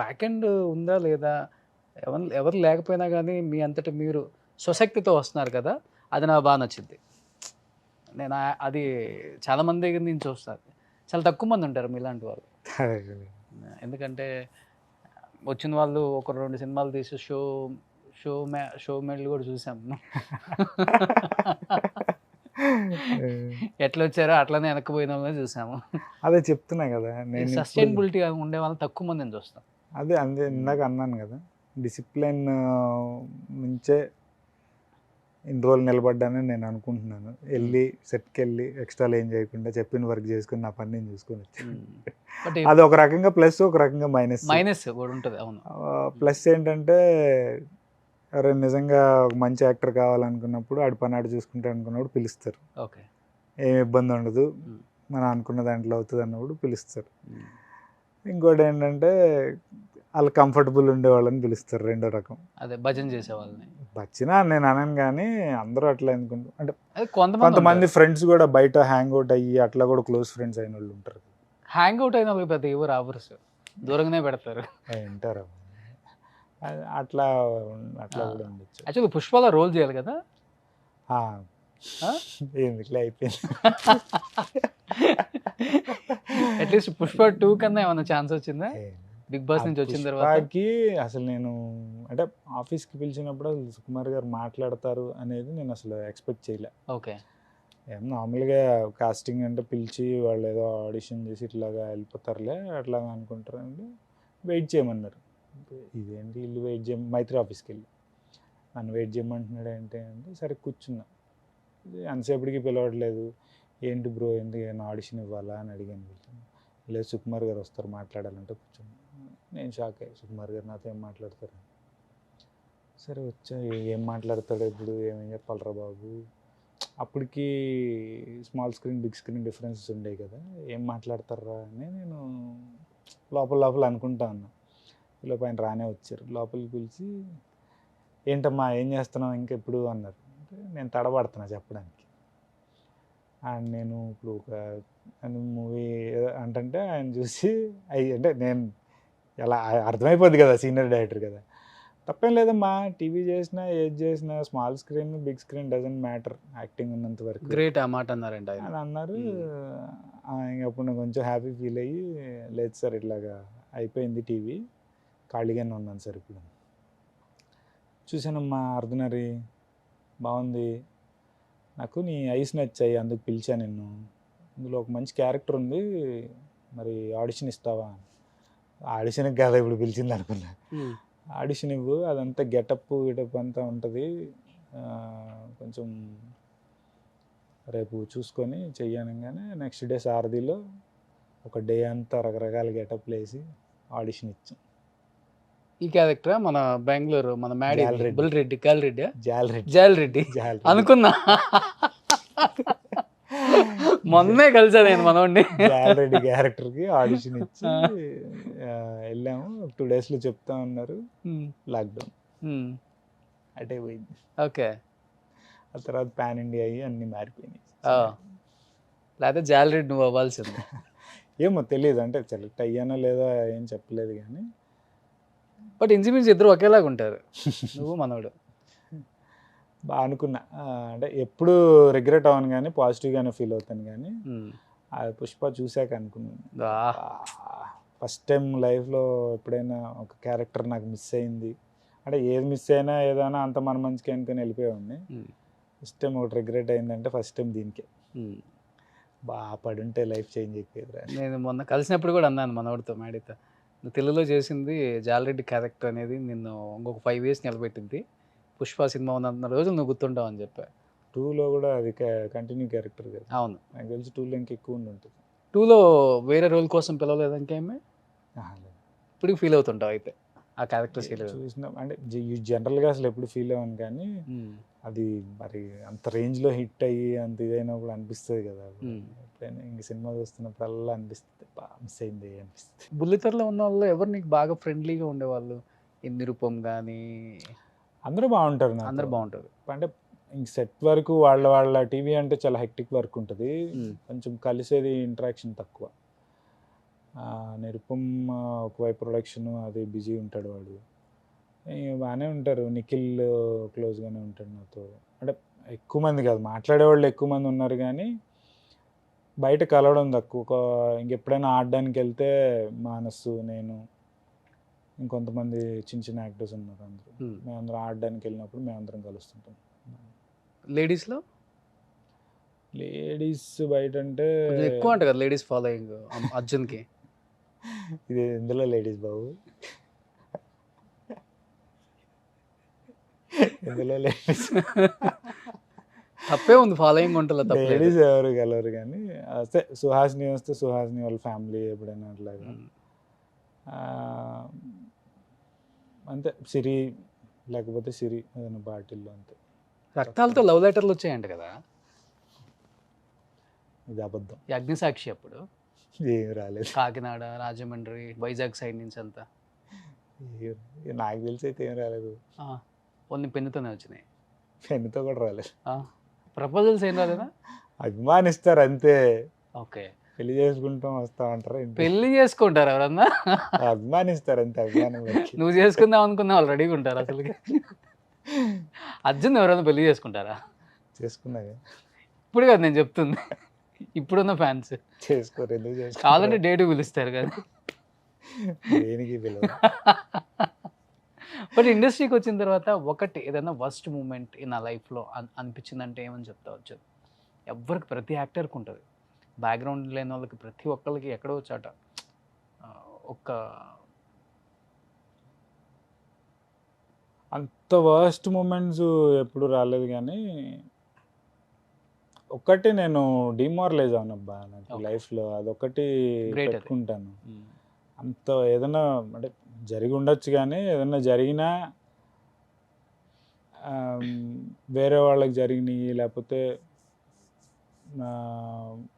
బ్యాక్ ఎండ్ ఉందా లేదా ఎవరు లేకపోయినా కానీ మీ అంతటి మీరు స్వశక్తితో వస్తున్నారు కదా, అది నాకు బాగా నచ్చింది. నేను అది చాలామంది దగ్గర నుంచి చూస్తాను, చాలా తక్కువ మంది ఉంటారు మీలాంటి వాళ్ళు. ఎందుకంటే వచ్చిన వాళ్ళు ఒక 2 సినిమాలు తీసి షో మేళ్ళు కూడా చూసాము. ఎట్లా వచ్చారో అట్లనే వెనక్కిపోయిన వాళ్ళని చూసాము. అదే చెప్తున్నా కదా నేను ఇప్పుడు. సస్టైనబిలిటీ ఉండే వాళ్ళని తక్కువ మందిని చూస్తాం. అదే ఇందాక అన్నాను కదా, డిసిప్లిన్ నుంచే ఇన్ని రోజులు నిలబడ్డానని నేను అనుకుంటున్నాను. వెళ్ళి సెట్కి వెళ్ళి ఎక్స్ట్రాలు ఏం చేయకుండా చెప్పిన వర్క్ చేసుకుని నా పని నేను చూసుకొని వచ్చాను. బట్ అది ఒక రకంగా ప్లస్, ఒక రకంగా మైనస్ కూడా ఉంటుంది. అవును, ప్లస్ ఏంటంటే ఎవరైనా నిజంగా ఒక మంచి యాక్టర్ కావాలనుకున్నప్పుడు ఆడి పని ఆడు చూసుకుంటే అనుకున్నప్పుడు పిలుస్తారు, ఓకే, ఏం ఇబ్బంది ఉండదు, మనం అనుకున్న దాంట్లో అవుతుంది అన్నప్పుడు పిలుస్తారు. ఇంకోటి ఏంటంటే వాళ్ళు కంఫర్టబుల్ ఉండే వాళ్ళని పిలుస్తారు, రెండో రకం. అదే భజన చేసే వాళ్ళని వచ్చినా నేను అనను, కానీ అందరూ అట్లా ఎందుకుంటారు అంటే అదే కొంతమంది ఫ్రెండ్స్ కూడా బయట హ్యాంగ్ అవుట్ అయ్యి అట్లా కూడా క్లోజ్ ఫ్రెండ్స్ అయిన వాళ్ళు ఉంటారు. హ్యాంగ్ అవుట్ అయిన వాళ్ళకి పెద్ద ఎవరు ఆఫర్స్ దూరంగానే పెడతారు. ఉంటారు అట్లా కూడా ఉండొచ్చు. యాక్చువల్లీ పుష్పలో రోల్ చేయాలి కదా, ఎందుకులే అయిపోయింది. అట్లీస్ట్ పుష్ప 2 కన్నా ఏమైనా ఛాన్స్ వచ్చిందా బిగ్ బాస్ నుంచి వచ్చిన తర్వాత? అసలు నేను అంటే ఆఫీస్కి పిలిచినప్పుడు సుకుమార్ గారు మాట్లాడతారు అనేది నేను అసలు ఎక్స్పెక్ట్ చేయలే. ఓకే, ఏం నార్మల్గా కాస్టింగ్ అంటే పిలిచి వాళ్ళు ఏదో ఆడిషన్ చేసి ఇట్లాగా వెళ్ళిపోతారులే అట్లాగా అనుకుంటారు అంటే వెయిట్ చేయమన్నారు. ఇదేంటి ఇల్లు వెయిట్ మైత్రి ఆఫీస్కి వెళ్ళి నన్ను వెయిట్ చేయమంటున్నాడు ఏంటి అంటే సరే కూర్చున్నా. అంతసేపటికి పిలవట్లేదు, ఏంటి బ్రో ఎందుకు ఏమైనా ఆడిషన్ ఇవ్వాలా అని అడిగాను. లేదు సుకుమార్ గారు వస్తారు మాట్లాడాలంటే కూర్చున్నా. నేను షాక్ అయ్యి సుకుమార్ గారు నాతో ఏం మాట్లాడతారు. సరే వచ్చా, ఏం మాట్లాడతాడు ఇప్పుడు, ఏమేం చెప్పాలరా బాబు. అప్పటికి small screen big screen differences ఉండేవి కదా, ఏం మాట్లాడతారా అని నేను లోపల అనుకుంటా ఉన్నా. ఇలా పైన రానే వచ్చారు, లోపలికి పిలిచి ఏంటమ్మా ఏం చేస్తున్నావు ఇంకా ఎప్పుడు అన్నారు. అంటే నేను తడబడుతున్నా చెప్పడానికి. అండ్ నేను ఇప్పుడు ఒక మూవీ అంటే ఆయన చూసి అంటే నేను ఎలా అర్థమైపోద్ది కదా, సీనియర్ డైరెక్టర్ కదా, తప్పేం లేదమ్మా టీవీ చేసినా ఏది చేసినా small screen big screen doesn't matter, acting ఉన్నంత వరకు గ్రేట్ ఆ మాట అన్నారంట అని అన్నారు. అప్పుడు నేను కొంచెం హ్యాపీ ఫీల్ అయ్యి లేదు సార్ ఇట్లాగా అయిపోయింది టీవీ, ఖాళీగానే ఉన్నాను సార్ ఇప్పుడు. చూసానమ్మా అర్ధనరి బాగుంది, నాకు నీ ఐస్ నచ్చాయి అందుకు పిలిచా నిన్ను, ఇందులో ఒక మంచి క్యారెక్టర్ ఉంది మరి ఆడిషన్ ఇస్తావా? ఆడిషన్కి కాదా ఇప్పుడు పిలిచింది అనుకున్నా. ఆడిషన్ ఇవ్వు, అదంతా గెటప్ అంతా ఉంటుంది, కొంచెం రేపు చూసుకొని చెయ్యనగానే నెక్స్ట్ డే సారథిలో ఒక డే అంతా రకరకాల గెటప్లు వేసి ఆడిషన్ ఇచ్చాం. ఈ క్యారెక్టర్ మన బెంగళూరు మన మ్యాడీ బుల్రెడ్డి జాలరెడ్డి అనుకున్నా, మొన్నే కలిసా నేను మనోడిని. జాలరెడ్డి క్యారెక్టర్కి ఆడిషన్ ఇచ్చి వెళ్ళాము. 2 daysలో చెప్తా ఉన్నారు, లాక్డౌన్ అటే పోయింది. ఓకే, ఆ తర్వాత పాన్ ఇండియా అయ్యి అన్నీ మారిపోయినాయి. లేకపోతే జాలరెడ్డి నువ్వు అవ్వాల్సింది. ఏమో తెలియదు, అంటే సెలెక్ట్ అయ్యానో లేదో ఏం చెప్పలేదు కానీ బట్ ఇంచుమించు ఇద్దరు ఒకేలాగా ఉంటారు, నువ్వు మనోడు. బాగా అనుకున్నా. అంటే ఎప్పుడు రిగ్రెట్ అవ్వను కానీ పాజిటివ్గానే ఫీల్ అవుతాను కానీ ఆ పుష్ప చూశాక అనుకున్నాను, ఫస్ట్ టైం లైఫ్లో ఎప్పుడైనా ఒక క్యారెక్టర్ నాకు మిస్ అయింది అంటే, ఏది మిస్ అయినా ఏదైనా అంత మన మంచిగా అనుకుని వెళ్ళిపోయాడిని. ఫస్ట్ టైం ఒకటి రిగ్రెట్ అయిందంటే ఫస్ట్ టైం దీనికే. బాగా పడుంటే లైఫ్ చేంజ్ అయిపోయేది. నేను మొన్న కలిసినప్పుడు కూడా అన్నాను మనోడితో, మేడితో, నువ్వు తెలుగులో చేసింది జాలరెడ్డి క్యారెక్టర్ అనేది నిన్ను ఇంకొక 5 years నిలబెట్టింది, పుష్ప సినిమా ఉన్నంత రోజులు నువ్వు గుర్తుంటావు అని చెప్పా. 2లో కూడా అది కంటిన్యూ క్యారెక్టర్ కదా. అవును, నాకు తెలిసి 2లో ఇంకా ఎక్కువ ఉండి ఉంటుంది. 2లో వేరే రోల్ కోసం పిలవలేదు ఇంకేమే, ఇప్పుడు ఫీల్ అవుతుంటావు అయితే ఆ క్యారెక్టర్ చూసినా అంటే జనరల్గా అసలు ఎప్పుడు ఫీల్ అవ్వను కానీ అది మరి అంత రేంజ్లో హిట్ అయ్యి అంత ఇదైనప్పుడు అనిపిస్తుంది కదా. ఎప్పుడైనా ఇంక సినిమా చూస్తున్నప్పుడల్లా అనిపిస్తుంది మిస్ అయింది అనిపిస్తుంది. బుల్లితెరలో ఉన్న వాళ్ళు ఎవరు నీకు బాగా ఫ్రెండ్లీగా ఉండేవాళ్ళు? ఈ నిరుపం కానీ అందరూ బాగుంటారు, అందరు బాగుంటారు. అంటే ఇంక సెట్ వరకు వాళ్ళ టీవీ అంటే చాలా హెక్టిక్ వర్క్ ఉంటుంది, కొంచెం కలిసేది ఇంటరాక్షన్ తక్కువ. నిరుపం ఒకవైపు ప్రొడక్షన్ అది బిజీ ఉంటాడు వాడు, బాగానే ఉంటారు. నిఖిల్ క్లోజ్గానే ఉంటాడు నాతో, అంటే ఎక్కువ మంది కాదు మాట్లాడేవాళ్ళు, ఎక్కువ మంది ఉన్నారు కానీ బయట కలవడం తక్కువ. ఇంకెప్పుడైనా ఆడడానికి వెళ్తే మానసు, నేను, ఇంకొంతమంది చిన్న చిన్న యాక్టర్స్ ఉన్నారు, అందరూ మేమందరం ఆడడానికి వెళ్ళినప్పుడు మేమందరం కలుస్తుంటాం. లేడీస్లో లేడీస్ బయట అంటే ఎక్కువ అంట కదా లేడీస్ ఫాలోయింగ్ అర్జున్కి. ఇది ఎందులో లేడీస్ బాబు, ఎందులో లేడీస్ తప్పే ఉంది, ఫాలోయింగ్ ఉంటుంది. లేడీస్ ఎవరు కలవరు కానీ వస్తే సుహాసిని వస్తే సుహాసిని వాళ్ళ ఫ్యామిలీ ఎప్పుడైనా అట్లాగా అంతే. సిరి లేకపోతే సిరి ఏదైనా పార్టీల్లో అంతే. రక్తాలతో లవ్ లెటర్లు వచ్చాయంట కదా, ఇది అబద్ధం. ఈ అగ్నిసాక్షి అప్పుడు ఏం రాలేదు, కాకినాడ, రాజమండ్రి, వైజాగ్ సైడ్ నుంచి అంతా నాకు తెలిసి అయితే ఏం రాలేదు. కొన్ని పెన్నుతోనే వచ్చినాయి, పెన్నుతో కూడా రాలేదు. ప్రపోజల్స్ ఏం రాలేదా? అభిమానిస్తారు అంతే. ఓకే, పెళ్లి చేసుకుంటాం వస్తా అంటారు, పెళ్లి చేసుకుంటారు ఎవరన్నా? అభిమానిస్తారు అంతే. అభిమానం నువ్వు చేసుకుందాం అనుకున్నా వాళ్ళు రెడీగా ఉంటారు అసలు. అర్జున్ ఎవరైనా పెళ్లి చేసుకుంటారా? చేసుకున్నాగా, ఇప్పుడు కాదు నేను చెప్తుంది, ఇప్పుడున్న ఫ్యాన్స్ చేసుకోరు. ఎందుకు చేసుకో, కావాలంటే డేట్ పిలుస్తారు కదా, దేనికి పిలవరు. బట్ ఇండస్ట్రీకి వచ్చిన తర్వాత ఒకటి ఏదైనా వర్స్ట్ మూమెంట్ నా లైఫ్లో అనిపించిందంటే ఏమని చెప్తావచ్చు? ఎవరికి, ప్రతి యాక్టర్కి ఉంటుంది, బ్యాక్గ్రౌండ్ లేని వాళ్ళకి ప్రతి ఒక్కరికి ఎక్కడో చాట ఒక్క అంత వర్స్ట్ మూమెంట్స్ ఎప్పుడు రాలేదు కానీ ఒక్కటి నేను డిమారలైజ్ అవునబ్బా నాకు లైఫ్లో, అదొకటి పెట్టుకుంటాను. అంత ఏదైనా అంటే జరిగి ఉండొచ్చు కానీ ఏదైనా జరిగినా వేరే వాళ్ళకి జరిగినాయి, లేకపోతే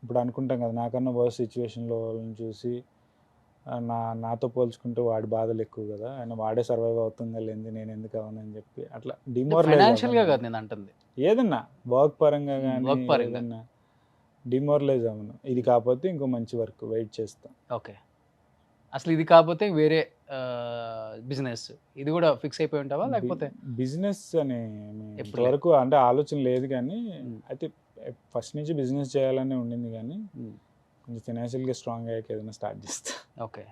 ఇప్పుడు అనుకుంటాం కదా నాకన్నా వర్స్ట్ సిచ్యువేషన్లో వాళ్ళని చూసి నాతో పోల్చుకుంటే వాడి బాధలు ఎక్కువ కదా, ఆయన వాడే సర్వైవ్ అవుతుందా లేని నేను ఎందుకు అవనని చెప్పి అట్లా ఫైనాన్షియల్గా కాదు నేను అంటుంది, ఏదన్నా వర్క్ పరంగా కానీ ఏదన్నా డిమారలైజ్ అవ్వను. ఇది కాకపోతే ఇంకో మంచి వర్క్ వెయిట్ చేస్తాం. ఓకే, అసలు ఇది కాకపోతే వేరే బిజినెస్, ఇది కూడా ఫిక్స్ అయిపోయి ఉంటావా? లేకపోతే బిజినెస్ అని వరకు అంటే ఆలోచన లేదు కానీ అయితే ఫస్ట్ నుంచి బిజినెస్ చేయాలని ఉండింది కానీ కొంచెం ఫైనాన్షియల్గా స్ట్రాంగ్ అయ్యాక ఏదైనా స్టార్ట్ చేస్తా. ఓకే,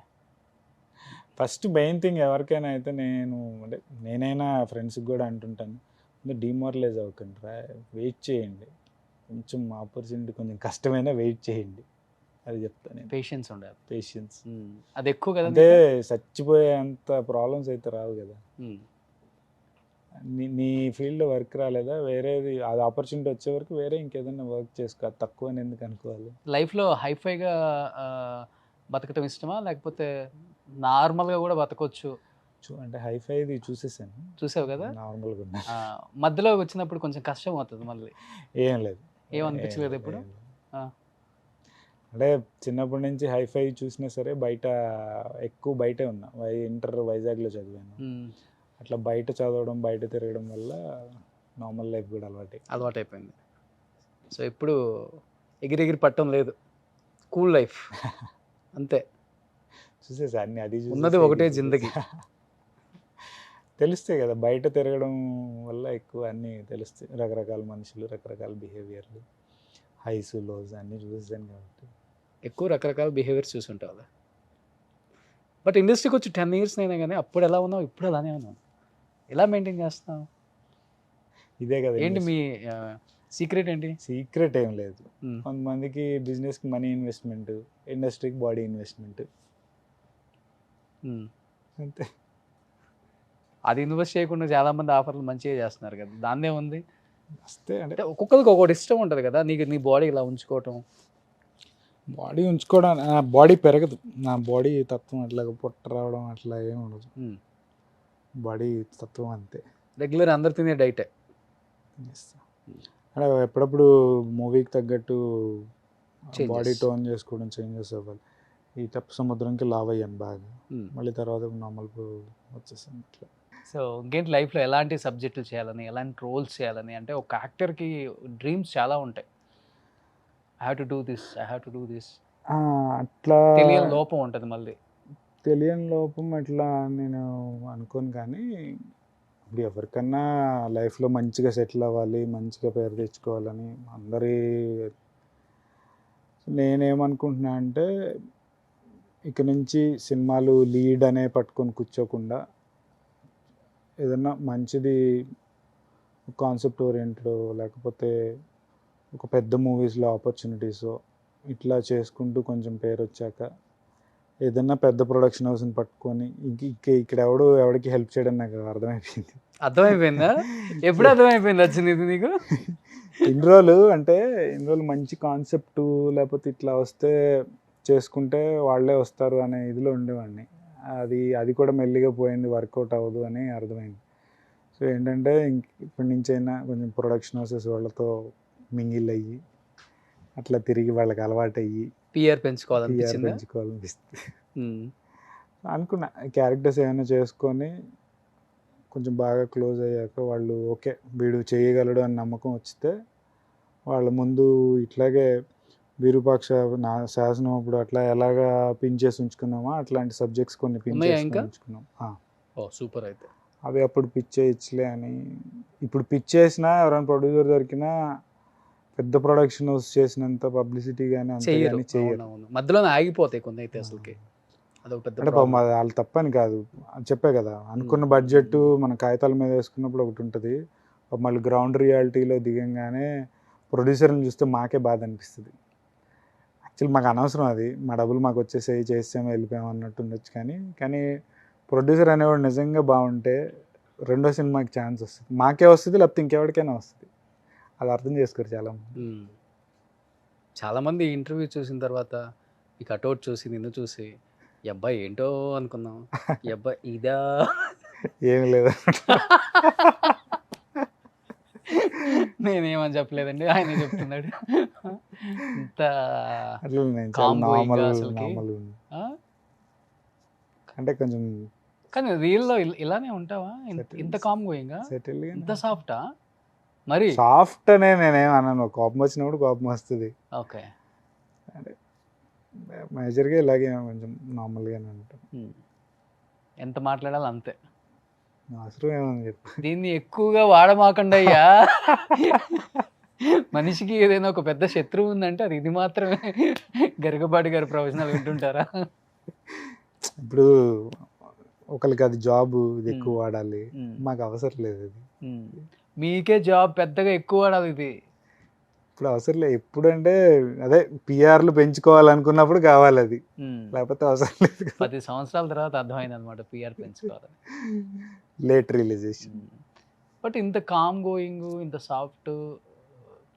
ఫస్ట్ మెయిన్ థింగ్ ఎవరికైనా అయితే నేను అంటే నేనైనా ఫ్రెండ్స్కి కూడా అంటుంటాను, డిమారలైజ్ అవ్వకండి రా, వెయిట్ చేయండి, కొంచెం ఆపర్చునిటీ కొంచెం కష్టమైనా వెయిట్ చేయండి, అది చెప్తాను. పేషెన్స్ ఉండాలి, పేషెన్స్ అది ఎక్కువ కదా. అంటే చచ్చిపోయేంత ప్రాబ్లమ్స్ అయితే రావు కదా. నీ ఫీల్డ్లో వర్క్ రాలేదా, వేరేది అది ఆపర్చునిటీ వచ్చే వరకు వేరే ఇంకేదైనా వర్క్ చేసుకో, తక్కువ అని ఎందుకు అనుకోవాలి. లైఫ్లో హైఫైగా బతకటం ఇష్టమా, లేకపోతే నార్మల్గా కూడా బతకొచ్చు? అంటే హైఫైది చూసావు కదా, నార్మల్గా ఉన్నా. మధ్యలో వచ్చినప్పుడు కొంచెం కష్టం అవుతుంది మళ్ళీ. ఏం లేదు, ఏమనిపించలేదు ఇప్పుడు? అంటే చిన్నప్పటి నుంచి హైఫై చూసినా సరే బయట ఎక్కువ బయటే ఉన్నా. ఇంటర్ వైజాగ్లో చదివాను. అట్లా బయట చదవడం, బయట తిరగడం వల్ల నార్మల్ లైఫ్ కూడా అలవాటు అయిపోయింది. సో ఇప్పుడు ఎగిరెగిరి పట్టం లేదు, కూల్ లైఫ్ అంతే. చూసేసా అన్ని, అది ఉన్నది ఒకటే జిందగీ. తెలుస్తాయి కదా బయట తిరగడం వల్ల ఎక్కువ అన్నీ తెలుస్తాయి, రకరకాల మనుషులు, రకరకాల బిహేవియర్లు, హైస్ లోస్ అన్నీ చూసాను కాబట్టి ఎక్కువ రకరకాల బిహేవియర్స్ చూసుంటావు కదా. బట్ ఇండస్ట్రీకి వచ్చి 10 years అయినా కానీ అప్పుడు ఎలా ఉన్నావు, ఇప్పుడు అలానే ఉన్నావు. ఎలా మెయింటైన్ చేస్తున్నావు? ఇదే కదా ఏంటి మీ సీక్రెట్ ఏంటి? సీక్రెట్ ఏం లేదు. కొంతమందికి బిజినెస్కి మనీ ఇన్వెస్ట్మెంట్, ఇండస్ట్రీకి బాడీ ఇన్వెస్ట్మెంట్, అంతే. అది ఇన్వెస్ట్ చేయకుండా చాలా మంది ఆఫర్లు మంచిగా చేస్తున్నారు కదా, దాన్నే ఉంది. వస్తే అంటే అంటే ఒక్కొక్కరికి ఒక్కొక్కటి ఇష్టం ఉంటుంది కదా. నీకు నీ బాడీ ఇలా ఉంచుకోవటం, బాడీ ఉంచుకోవడానికి, నా బాడీ పెరగదు, నా బాడీ తత్వం అట్లా పొట్ట రావడం అట్లా ఏమి ఉండదు. బాడీ తత్వం అంతే. రెగ్యులర్ అందరు తినే డైటే. అంటే ఎప్పుడప్పుడు మూవీకి తగ్గట్టు Changes. బాడీ టోన్ చేసుకోవడం, చేంజెస్ అవ్వాలి. ఈ తప్పు సముద్రంకి లావ్ అయ్యాను బాగా, మళ్ళీ తర్వాత నార్మల్ వచ్చేసాను అట్లా. సో ఇంకేంటి లైఫ్లో ఎలాంటి సబ్జెక్టులు చేయాలని, ఎలాంటి రోల్స్ చేయాలని, అంటే ఒక యాక్టర్కి డ్రీమ్స్ చాలా ఉంటాయి. I have to do this, I have to do this. అట్లా తెలియని లోపం ఉంటుంది మళ్ళీ. తెలియని లోపం అట్లా నేను అనుకోను, కానీ ఇప్పుడు ఎవరికన్నా లైఫ్లో మంచిగా సెటిల్ అవ్వాలి, మంచిగా పేరు తెచ్చుకోవాలని అందరి, నేనేమనుకుంటున్నా అంటే ఇక నుంచి సినిమాలు లీడ్ అనే పట్టుకొని కూర్చోకుండా ఏదన్నా మంచిది కాన్సెప్ట్ ఓరియంటెడ్, లేకపోతే ఒక పెద్ద మూవీస్లో ఆపర్చునిటీస్ ఇట్లా చేసుకుంటూ కొంచెం పేరు వచ్చాక ఏదన్నా పెద్ద ప్రొడక్షన్ హౌస్ని పట్టుకొని ఇక్కడ ఎవడికి హెల్ప్ చేయడం నాకు అర్థమైపోయింది. అర్థమైపోయిందా? ఎప్పుడు అర్థమైపోయింది వచ్చింది ఇది నీకు? ఇన్ని రోజులు మంచి కాన్సెప్ట్ లేకపోతే ఇట్లా వస్తే చేసుకుంటే వాళ్ళే వస్తారు అనే ఇదిలో ఉండేవాడిని. అది కూడా మెల్లిగా పోయింది, వర్కౌట్ అవ్వదు అని అర్థమైంది. సో ఏంటంటే ఇప్పటి నుంచైనా కొంచెం ప్రొడక్షన్ హౌసెస్ వాళ్ళతో మింగిల్ అయ్యి అట్లా తిరిగి వాళ్ళకి అలవాటు అయ్యి పిఆర్ పెంచుకోవాలనిపిస్తుంది. అనుకున్నా క్యారెక్టర్స్ ఏమైనా చేసుకొని కొంచెం బాగా క్లోజ్ అయ్యాక వాళ్ళు ఓకే వీడు చేయగలడు అని నమ్మకం వచ్చితే వాళ్ళ ముందు ఇట్లాగే విరూపాక్ష నా శాసనం అప్పుడు అట్లా ఎలాగా పిన్ చేసి ఉంచుకున్నామో అట్లాంటి సబ్జెక్ట్స్ కొన్ని పిన్ చేసి ఉంచుకున్నాం. సూపర్. అయితే అవి అప్పుడు పిచ్ చేయొచ్చులే అని, ఇప్పుడు పిచ్ చేసినా ఎవరైనా ప్రొడ్యూసర్ దొరికినా పెద్ద ప్రొడక్షన్ హౌస్ చేసినంత పబ్లిసిటీ కానీ అంత కానీ చేయరు, మధ్యలోనే ఆగిపోతాయి కొన్ని అయితే అసలుకి. అదొక పెద్ద అంటే వాళ్ళు తప్పని కాదు, చెప్పే కదా అనుకున్న బడ్జెట్ మన కాగితాల మీద వేసుకున్నప్పుడు ఒకటి ఉంటుంది, మళ్ళీ గ్రౌండ్ రియాలిటీలో దిగంగానే ప్రొడ్యూసర్ని చూస్తే మాకే బాధ అనిపిస్తుంది. యాక్చువల్లీ మాకు అనవసరం, అది మా డబ్బులు మాకు వచ్చేసాయి, చేసాము వెళ్ళిపోయాము అన్నట్టు ఉండొచ్చు, కానీ ప్రొడ్యూసర్ అనేవాడు నిజంగా బాగుంటే రెండో సినిమాకి ఛాన్స్ వస్తుంది, మాకే వస్తుంది లేకపోతే ఇంకెవరికైనా వస్తుంది. అది అర్థం చేసుకోరు చాలామంది ఇంటర్వ్యూ చూసిన తర్వాత ఈ కట్అవుట్ చూసి నిన్ను చూసి ఈ అబ్బాయి ఏంటో అనుకున్నాం, ఈ అబ్బాయి ఇదా ఏమి లేదు. నేనేమని చెప్పలేదండి, ఆయన చెప్తున్నాడు. ఇంత అట్లా అంటే కొంచెం, కానీ రియల్లో ఇలానే ఉంటావా? ఇంత కామ్ గోయింగా, సెటిల్ ఇంత సాఫ్టా? మరి సాఫ్ట్ అనే నేనేం అన్నాను, కోపం వచ్చినప్పుడు కోపం వస్తుంది. ఓకే, అంటే మేజర్గా ఇలాగే కొంచెం నార్మల్గానే ఉంటాం, ఎంత మాట్లాడాలి అంతే. అవసరం ఏమని చెప్పి దీన్ని ఎక్కువగా వాడమాకండి అయ్యా. మనిషికి ఏదైనా ఒక పెద్ద శత్రువు ఉందంటే అది ఇది మాత్రమే. గరికపాటి గారి ప్రవచనాలు వింటుంటారా? ఇప్పుడు ఒకరికి అది జాబ్, ఇది ఎక్కువ వాడాలి, మాకు అవసరం లేదు అది. మీకే జాబ్ పెద్దగా ఎక్కువ వాడాలి ఇది. ఇప్పుడు అవసరం లేదు, ఎప్పుడు అంటే అదే పిఆర్లు పెంచుకోవాలనుకున్నప్పుడు కావాలి అది, లేకపోతే అవసరం లేదు. 10 సంవత్సరాల తర్వాత అర్థమైంది అనమాట పిఆర్ పెంచుకోవాలని. Late realisation. బట్ ఇంత కామ్ గోయింగ్, ఇంత సాఫ్ట్,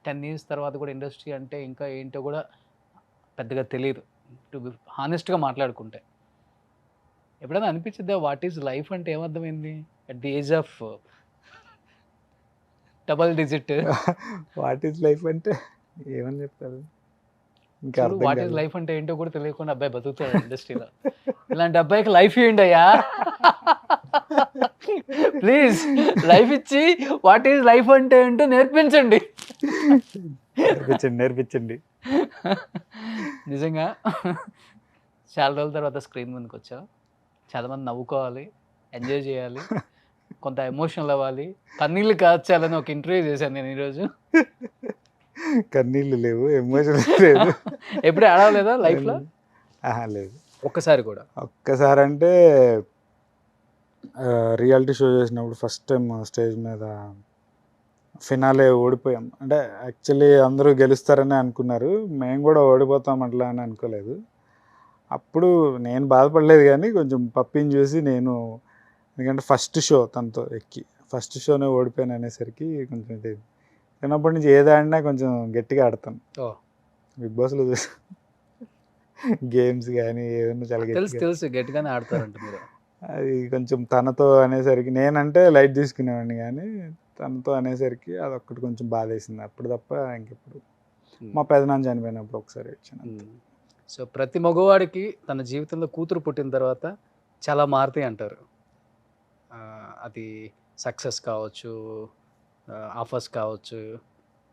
10 years తర్వాత కూడా ఇండస్ట్రీ అంటే ఇంకా ఏంటో కూడా పెద్దగా తెలియదు, టు బి హానెస్ట్గా మాట్లాడుకుంటే. ఎప్పుడైనా అనిపించిందా వాట్ ఈజ్ లైఫ్ అంటే ఏమర్థమైంది at the age of double digit? What is life అంటే ఏమని చెప్తారు ఇంకా, వాట్ ఈజ్ లైఫ్ అంటే ఏంటో కూడా తెలియకుండా అబ్బాయి బతుకుతాడు ఇండస్ట్రీలో. ఇలాంటి అబ్బాయికి లైఫ్ ఏంటి అయ్యా? ప్లీజ్ లైఫ్ ఇచ్చి వాట్ ఈజ్ లైఫ్ అంటే ఏంటో నేర్పించండి. నేర్పించండి. నిజంగా చాలా రోజుల తర్వాత స్క్రీన్ ముందుకు వచ్చావు. చాలామంది నవ్వుకోవాలి, ఎంజాయ్ చేయాలి, కొంత ఎమోషనల్ అవ్వాలి, కన్నీళ్ళు కార్చాలని ఒక ఇంటర్వ్యూ చేశాను నేను ఈరోజు. కన్నీళ్ళు లేవు, ఎమోషన్ లేదు. ఎప్పుడు ఆడలేదా లైఫ్లో? లేదు. ఒక్కసారి కూడా? ఒక్కసారి అంటే రియాలిటీ షో చేసినప్పుడు ఫస్ట్ టైం స్టేజ్ మీద ఫినాలే ఓడిపోయాం. అంటే యాక్చువల్లీ అందరూ గెలుస్తారని అనుకున్నారు, మేము కూడా ఓడిపోతాం అట్లా అని అనుకోలేదు. అప్పుడు నేను బాధపడలేదు, కానీ కొంచెం పప్పిని చూసి నేను, ఎందుకంటే ఫస్ట్ షో తనతో ఎక్కి ఫస్ట్ షోనే ఓడిపోయాను అనేసరికి కొంచెం ఇది. చిన్నప్పటి నుంచి ఏది ఆడినా కొంచెం గట్టిగా ఆడతాను. బిగ్ బాస్లో చూసి గేమ్స్ కానీ ఏమన్నా చాలా తెలుసు గట్టిగానే ఆడతారంట మీరు. అది కొంచెం తనతో అనేసరికి నేనంటే లైట్ తీసుకునేవాడిని, కానీ తనతో అనేసరికి అదొక్కటి కొంచెం బాధ వేసింది. అప్పుడు తప్ప ఇంకెప్పుడు. మా పెదనాన్న చనిపోయినప్పుడు ఒకసారి వచ్చాను. సో ప్రతి మగవాడికి తన జీవితంలో కూతురు పుట్టిన తర్వాత చాలా మారుతాయి అంటారు. అది సక్సెస్ కావచ్చు, ఆఫర్స్ కావచ్చు,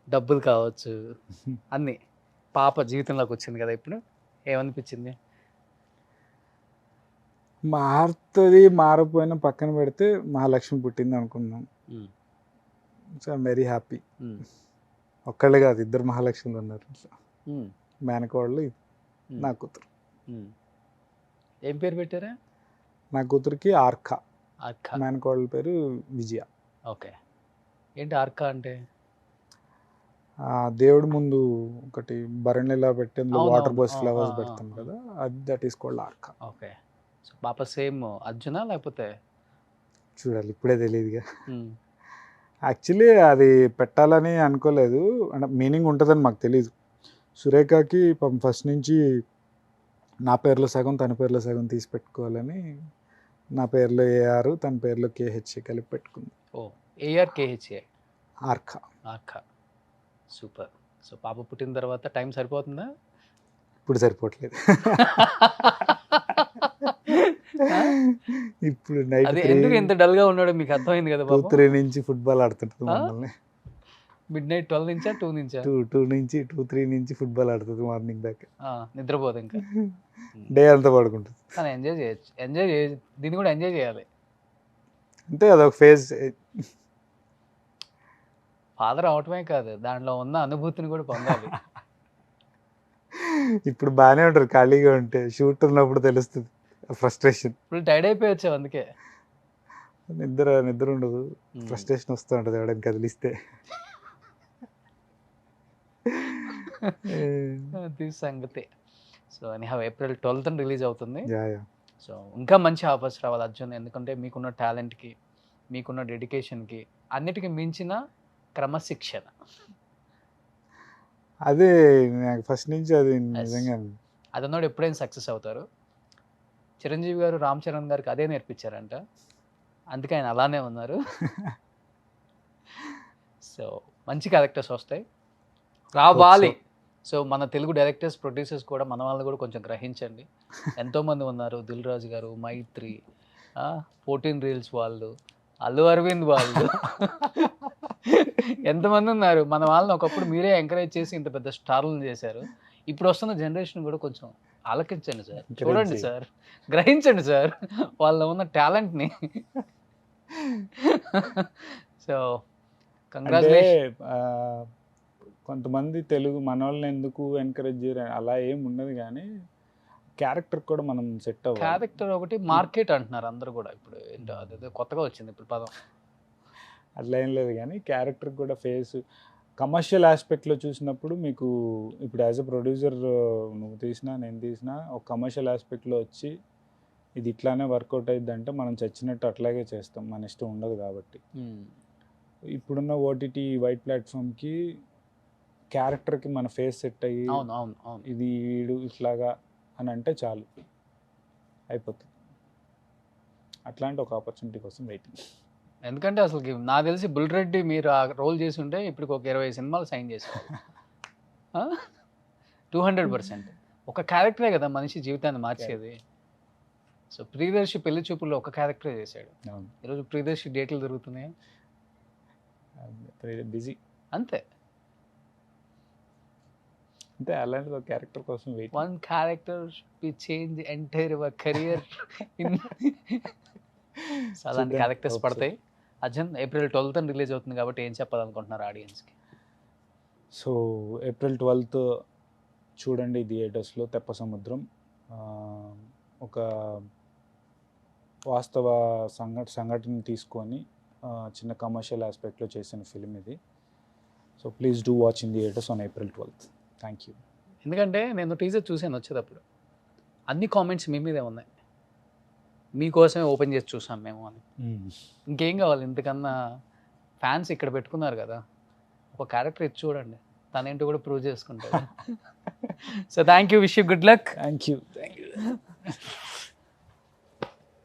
డబ్బులు కావచ్చు, అన్నీ. పాప జీవితంలోకి వచ్చింది కదా, ఇప్పుడు ఏమనిపించింది? మారుతుంది మారపోయినా పక్కన పెడితే మహాలక్ష్మి పుట్టింది అనుకున్నాం. So I'm very happy. ఒక్కళ్ళే కాదు, ఇద్దరు మహాలక్ష్మిలు ఉన్నారు. మేనకోళ్ళు నా కూతురు. ఏం పేరు పెట్టారా? నా కూతురికి ఆర్కా, ఆర్కా. మేనకోళ్ళ పేరు విజయ. ఓకే. ఏంటి ఆర్కా అంటే? దేవుడి ముందు ఒకటి భరణిలా పెట్టి వాటర్ పోసి ఫ్లవర్స్ అవునవును. పెడతాం కదా, అది that is called Arka. Okay. So పాప సేమ్ అర్జునా లేకపోతే? చూడాలి, ఇప్పుడే తెలియదుగా. యాక్చువల్లీ అది పెట్టాలని అనుకోలేదు, అంటే మీనింగ్ ఉంటుందని మాకు తెలియదు. సురేఖకి ఫస్ట్ నుంచి నా పేర్లో సగం తన పేర్లో సగం తీసి పెట్టుకోవాలని నా పేర్లో ఏఆర్ తన పేర్లో కేహెచ్ఏ కలిపి పెట్టుకుంది. ఓ, AR KHA. Arka. Arka. Super. So పాప పుట్టిన తర్వాత టైం సరిపోతుందా? ఇప్పుడు సరిపోవట్లేదు. ఇప్పుడు నైట్ అది ఎందుకు ఎంత డల్ గా ఉన్నాడో మీకు అర్థమైంది కదా. 2-3 నుంచి ఫుట్బాల్ ఆడుతుంటుంది మమ్మల్ని. మిడ్ నైట్ 12 నుంచా 2 నుంచా? 2-3 నుంచి ఫుట్బాల్ ఆడుతుంది మార్నింగ్ దాకా. నిద్రపోదు ఇంకా. డే అంతా పడుకుంటుంది. కానీ ఎంజాయ్ చేయొచ్చు, దీన్ని కూడా ఎంజాయ్ చేయాలి. అంటే అదొక ఫేజ్. ఫాదర్ అవటమే కాదు, దాంట్లో ఉన్న అనుభూతిని కూడా పొందాలి. ఇప్పుడు బాగానే ఉంటారు ఖాళీగా ఉంటే, షూట్ ఉన్నప్పుడు తెలుస్తుంది ఫ్రస్ట్రేషన్. ఇప్పుడు టైర్డ్ అయిపోయి వచ్చావు అందుకే. నిద్ర ఉండదు, ఫ్రస్ట్రేషన్ వస్తూ ఉంటుంది ఎవడని కదిలిస్తే. అది సంగతి. So anyhow April 12th release అవుతుంది. యా. సో ఇంకా మంచి ఆఫర్స్ రావాలి అర్జున్, ఎందుకంటే మీకున్న టాలెంట్కి, మీకున్న డెడికేషన్కి, అన్నిటికీ మించిన క్రమశిక్షణ. అదే నాకు ఫస్ట్ నుంచి అది నిజంగా. అదన్నాడు ఎప్పుడైనా సక్సెస్ అవుతారు. చిరంజీవి గారు రామ్ చరణ్ గారికి అదే నేర్పించారంట, అందుకే ఆయన అలానే ఉన్నారు. సో మంచి క్యారెక్టర్స్ వస్తాయి, రావాలి. సో మన తెలుగు డైరెక్టర్స్, ప్రొడ్యూసర్స్ కూడా, మన వాళ్ళు కూడా కొంచెం గ్రహించండి. ఎంతోమంది ఉన్నారు, దిల్ రాజు గారు, మైత్రి, 14 రీల్స్ వాళ్ళు, అల్లు అరవింద్ వాళ్ళు, ఎంతమంది ఉన్నారు. మన వాళ్ళని ఒకప్పుడు మీరే ఎంకరేజ్ చేసి ఇంత పెద్ద స్టార్లను చేశారు. ఇప్పుడు వస్తున్న జనరేషన్ కూడా కొంచెం ఆలకించండి సార్, చూడండి సార్, గ్రహించండి సార్ వాళ్ళ ఉన్న టాలెంట్ని. So congratulation. కొంతమంది తెలుగు మన వాళ్ళని ఎందుకు ఎంకరేజ్ చేయరు అలా ఏం ఉండదు, కానీ క్యారెక్టర్ కూడా మనం సెట్ అవ్వాలి. క్యారెక్టర్ ఒకటి, మార్కెట్ అంటున్నారు అందరూ కూడా. ఇప్పుడు ఏంటో అదే కొత్తగా వచ్చింది ఇప్పుడు పదం. అట్లా ఏం లేదు, కానీ క్యారెక్టర్ కూడా ఫేస్ కమర్షియల్ ఆస్పెక్ట్లో చూసినప్పుడు మీకు ఇప్పుడు యాజ్ ఎ ప్రొడ్యూసర్ నువ్వు తీసినా నేను తీసినా ఒక కమర్షియల్ ఆస్పెక్ట్లో వచ్చి ఇది ఇట్లానే వర్కౌట్ అయ్యిద్ది అంటే మనం చచ్చినట్టు అట్లాగే చేస్తాం, మన ఇష్టం ఉండదు. కాబట్టి ఇప్పుడున్న ఓటీటీ వైట్ ప్లాట్ఫామ్కి క్యారెక్టర్కి మన ఫేస్ సెట్ అయ్యి ఇది వీడు ఇట్లాగా అని అంటే చాలు అయిపోతుంది. అట్లాంటి ఒక ఆపర్చునిటీ కోసం వెయిటింగ్. ఎందుకంటే అసలు నాకు తెలిసి బుల్ రెడ్డి మీరు ఆ రోల్ చేసి ఉంటే ఇప్పుడు ఒక 20 సినిమాలు సైన్ చేసేవాళ్ళు. 200%. ఒక క్యారెక్టరే కదా మనిషి జీవితాన్ని మార్చేది. సో ప్రియదర్శి పెళ్లి చూపుల్లో ఒక క్యారెక్టర్ చేశాడు. అవును, ఈరోజు ప్రియదర్శి డేట్లు దొరుకుతున్నాయి బిజీ అంతే. అంటే అలాంటి ఒక క్యారెక్టర్ కోసం wait. One character we change entire your career in అలాంటి చూద్దాం, క్యారెక్టర్స్ hope so. పడతాయి. అర్జున్ April 12th రిలీజ్ అవుతుంది కాబట్టి ఏం చెప్పాలనుకుంటున్నారు ఆడియన్స్కి? సో April 12th చూడండి థియేటర్స్లో తెప్ప సముద్రం. ఒక వాస్తవ సంఘటన తీసుకొని చిన్న కమర్షియల్ ఆస్పెక్ట్లో చేసిన ఫిలిం ఇది. So please do watch in theatres on April 12th. Thank you. ఎందుకంటే నేను టీజర్ చూసాను వచ్చేటప్పుడు, అన్ని కామెంట్స్ మీ మీదే ఉన్నాయి, మీకోసమే ఓపెన్ చేసి చూసాం మేము అని. ఇంకేం కావాలి ఇంతకన్నా? ఫ్యాన్స్ ఇక్కడ పెట్టుకున్నారు కదా, ఒక క్యారెక్టర్ ఇచ్చి చూడండి, తనేంటో కూడా ప్రూవ్ చేసుకుంటారు. So thank you, wish you good luck. Thank you.